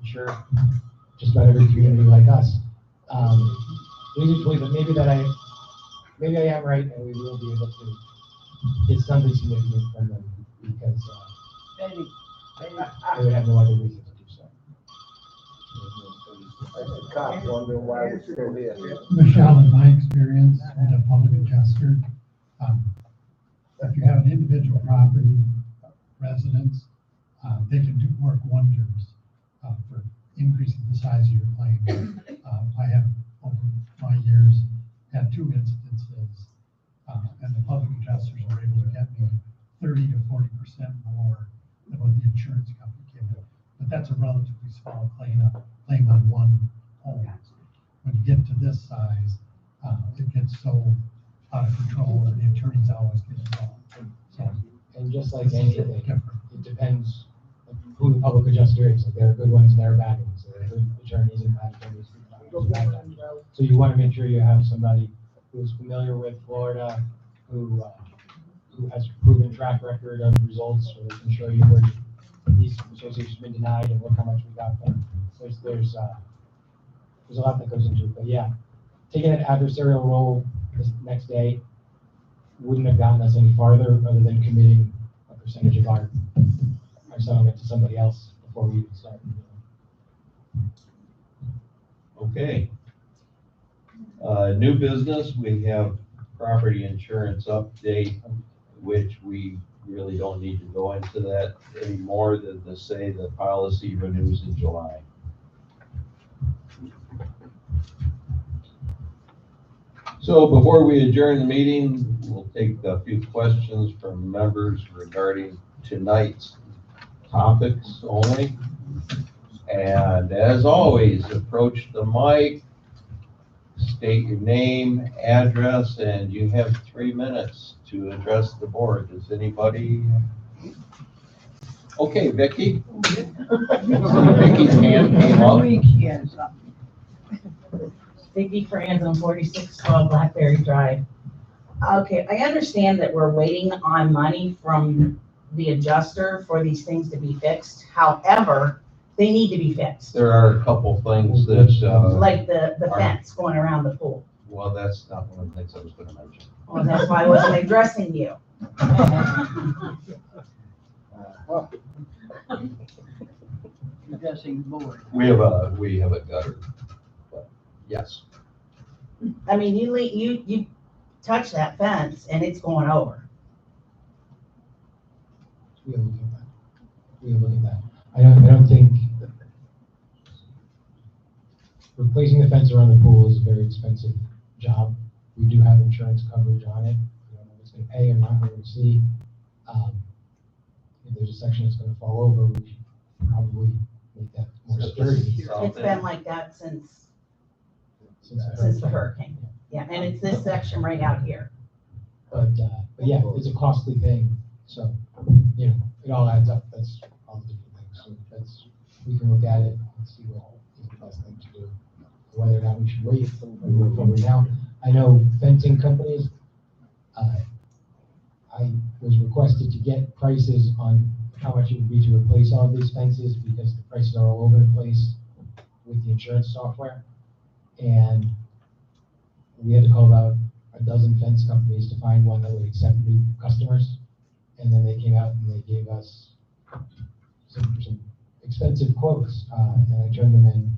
insure just about every community like us. Leading to believe that maybe I am right, and we will be able to get something significant from them, because they would have no other reason to do so. Why we're still here. Michelle, in my experience with a public adjuster, if you have an individual property, residents, they can work wonders for increasing the size of your claim. I have, over my years, had 2 instances, and the public adjusters were able to get me 30 to 40% more than what the insurance company came in. But that's a relatively small claim on one home. When you get to this size, it gets so out of control, and the attorneys always get involved. So, and just like anything, it depends who the public adjuster is. Like, there are good ones and there are bad ones. There are good attorneys and bad attorneys. So you want to make sure you have somebody who's familiar with Florida, who has proven track record of results, so they can show you where these associations have been denied and look how much we got them. There's a lot that goes into it. But yeah, taking an adversarial role this next day wouldn't have gotten us any farther, other than committing a percentage of our settlement to somebody else before we even start. Okay. New business, we have property insurance update, which we really don't need to go into that any more than to say the policy renews in July. So before we adjourn the meeting, we'll take a few questions from members regarding tonight's topics only. And as always, approach the mic, state your name, address, and you have 3 minutes to address the board. Does anybody? Okay, Vicki. Vicki's hand came up. Vicki Franzen, 4612 Blackberry Drive. Okay, I understand that we're waiting on money from the adjuster for these things to be fixed. However, they need to be fixed. There are a couple things that, Like the fence going around the pool. well, that's not one of the things I was going to mention. Well, that's why I wasn't addressing you. Addressing the board. We have a gutter, but yes. I mean, you touch that fence and it's going over. We'll look at that. We'll look at that. I don't think replacing the fence around the pool is a very expensive job. We do have insurance coverage on it. I don't know if it's gonna pay or not, we're gonna see. If there's a section that's gonna fall over, we should probably make that more sturdy. It's been like that since Since the hurricane. Yeah, and it's this section right out here. But yeah, it's a costly thing, so, you know, it all adds up, that's all the different things, so that's, we can look at it and see what is the best thing to do. Whether or not we should wait for move forward now. I know fencing companies, I was requested to get prices on how much it would be to replace all of these fences, because the prices are all over the place with the insurance software. And we had to call about a dozen fence companies to find one that would accept new customers. And then they came out and they gave us some expensive quotes, and I turned them in and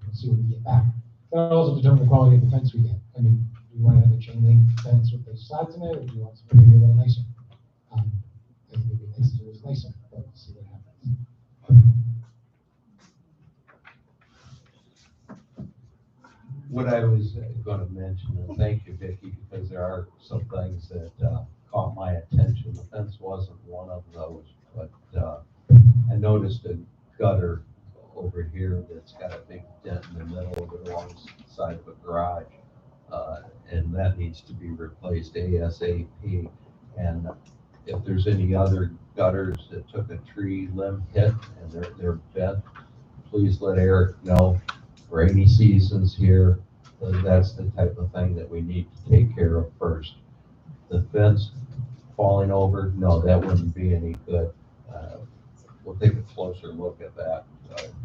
we'll see what we get back. That'll also determine the quality of the fence we get. I mean, do you want to have a chain link fence with the slats in it, or do you want something maybe a little nicer? I think it would be nice if it was nicer, but we'll see what happens. What I was going to mention, and thank you, Vicki, because there are some things that caught my attention. The fence wasn't one of those, but I noticed a gutter over here that's got a big dent in the middle of it alongside of a garage, and that needs to be replaced ASAP. And if there's any other gutters that took a tree limb hit and they're bent, please let Eric know. Rainy season's here, that's the type of thing that we need to take care of first. The fence falling over, no, that wouldn't be any good. We'll take a closer look at that.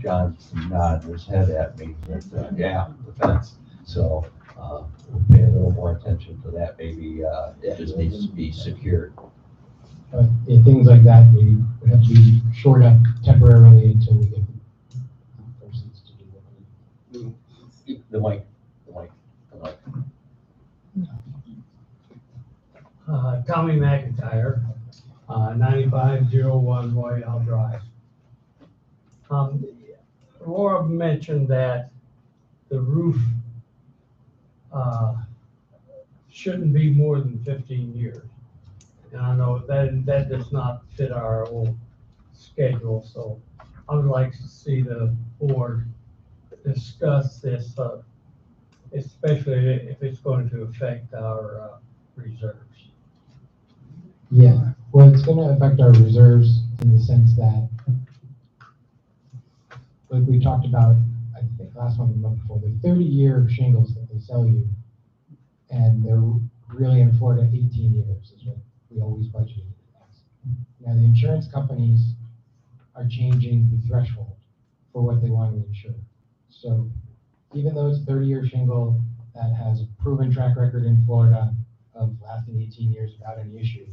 John nodded his head at me, but yeah, the fence. So we'll pay a little more attention to that. Maybe it just needs to be secured. But yeah, things like that, we would have to be shored up temporarily until we get proceeds to do what we. The mic. Tommy McIntyre, 9501 Royale Drive. Laura mentioned that the roof shouldn't be more than 15 years. And I know that does not fit our old schedule, so I would like to see the board discuss this, especially if it's going to affect our reserves. Yeah, well, it's going to affect our reserves in the sense that, like we talked about, I think last month or the month before, the 30-year shingles that they sell you, and they're really in Florida 18 years is what we always budgeted. Now, the insurance companies are changing the threshold for what they want to insure. So even though it's a 30-year shingle that has a proven track record in Florida of lasting 18 years without any issue,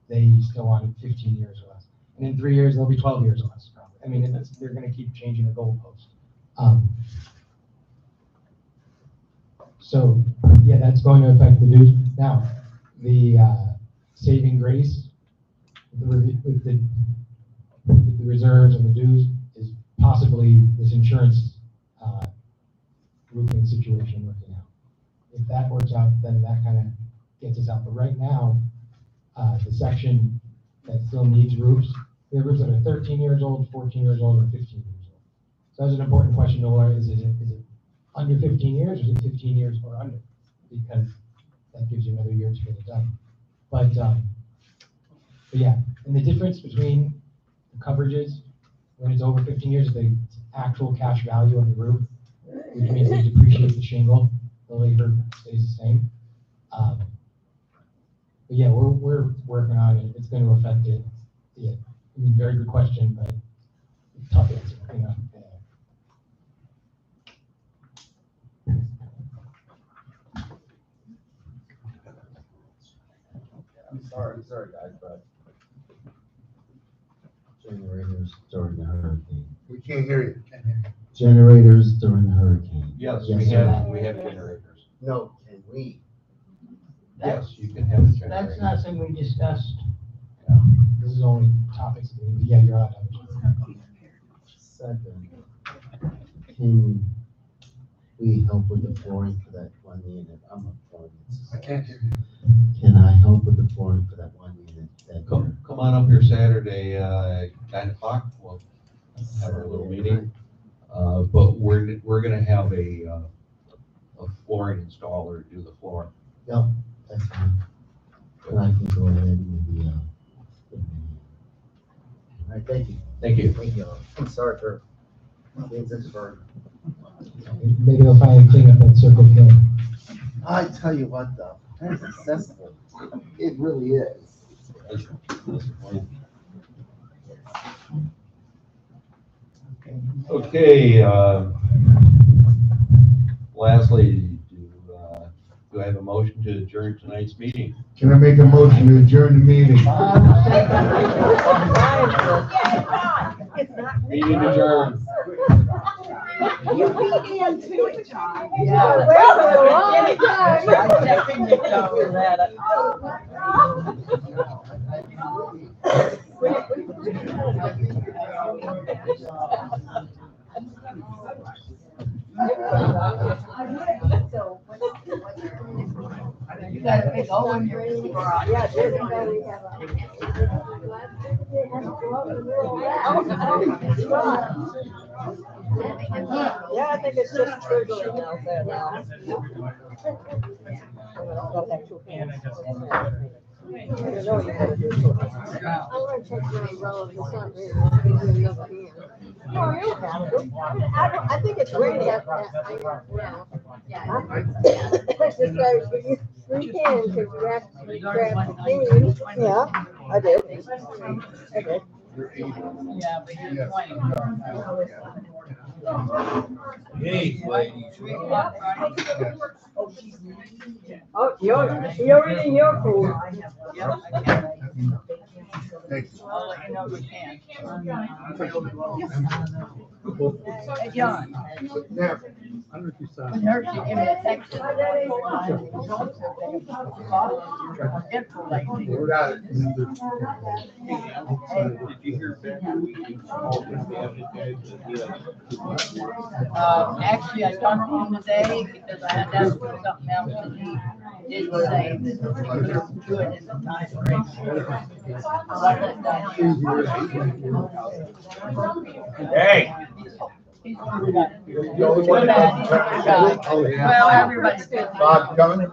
they still want it 15 years or less. And in 3 years, they'll be 12 years or less, probably. I mean, they're going to keep changing the goalpost. So, yeah, that's going to affect the dues. Now, the saving grace with the reserves and the dues is possibly this insurance roofing situation working out. If that works out, then that kind of gets us out. But right now, the section that still needs roofs, we have roofs that are 13 years old, 14 years old, or 15 years old. So that's an important question to Laura, is it under 15 years, or is it 15 years or under? Because that gives you another year to get it done. But yeah, and the difference between the coverages when it's over 15 years is the actual cash value of the roof, which means they depreciate the shingle, the labor stays the same. But yeah, we're working on it. It's going to affect it. Yeah, I mean, very good question, but tough answer, you know. I'm sorry guys, but generators during the hurricane. We can't hear you. Generators during the hurricane. Yes, Yes, we sir. have generators. No, can we? Yes, you can have a That's generator. nothing we discussed. This is only topics. Yeah, you're on. Second, can we help with the flooring for that one unit? I'm a flooring. I can't hear you. Can I help with the flooring for that one unit? Come on up here Saturday, 9 o'clock. We'll have our little meeting. But we're gonna have a flooring installer do the floor. Yep, that's fine. And I can go ahead and maybe, all right, thank you. Thank you. Thank you. I'm sorry for being such a burden. Maybe they'll finally clean up that Circle K. I tell you what, though, that's accessible. It really is. Okay, lastly, do I have a motion to adjourn tonight's meeting? Can I make a motion to adjourn the meeting? Meeting adjourned. You beat him to it, John. Yeah. You got a big hole in your garage. Yeah, yeah, I think it's just triggering out there now. Got that two hands. I know you gotta do it. I'm gonna check my umbrella for some reason. Give you another hand. No, you don't have to. I think it's raining. Yeah. This guy was giving you 3 cans because you asked me to grab the can. Yeah, I did. I did. Yeah, but you're 20. Hey, ladies. Oh, you're eating your food. Thank you. I'll let you know if you can. Hey, John. Now, When Hershey gave me a text. we're out of Did you hear back? Actually, I talked to him today because I had to ask him something else and he did say that it was good in the time frame. Hey. He's a good guy. Good guy. Well, everybody's good. Bob coming?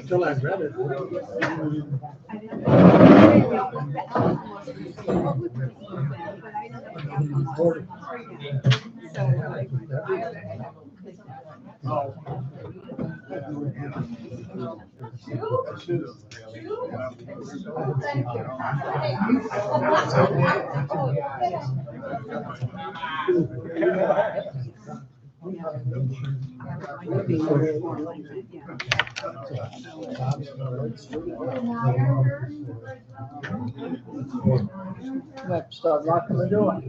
Still I've read it. Let's start locking the door.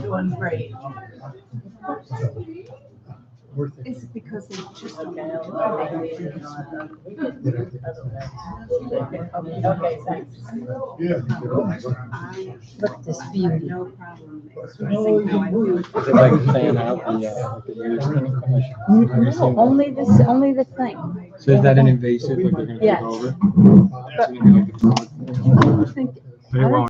Doing great. It's because they just. Okay, thanks. Look at this beauty. No problem. Is it like fan out the ears kind of commission? No, only the thing. So is that an invasive, like they're gonna take Yes. over? But So you're gonna get the frog? I don't think, They I don't won't.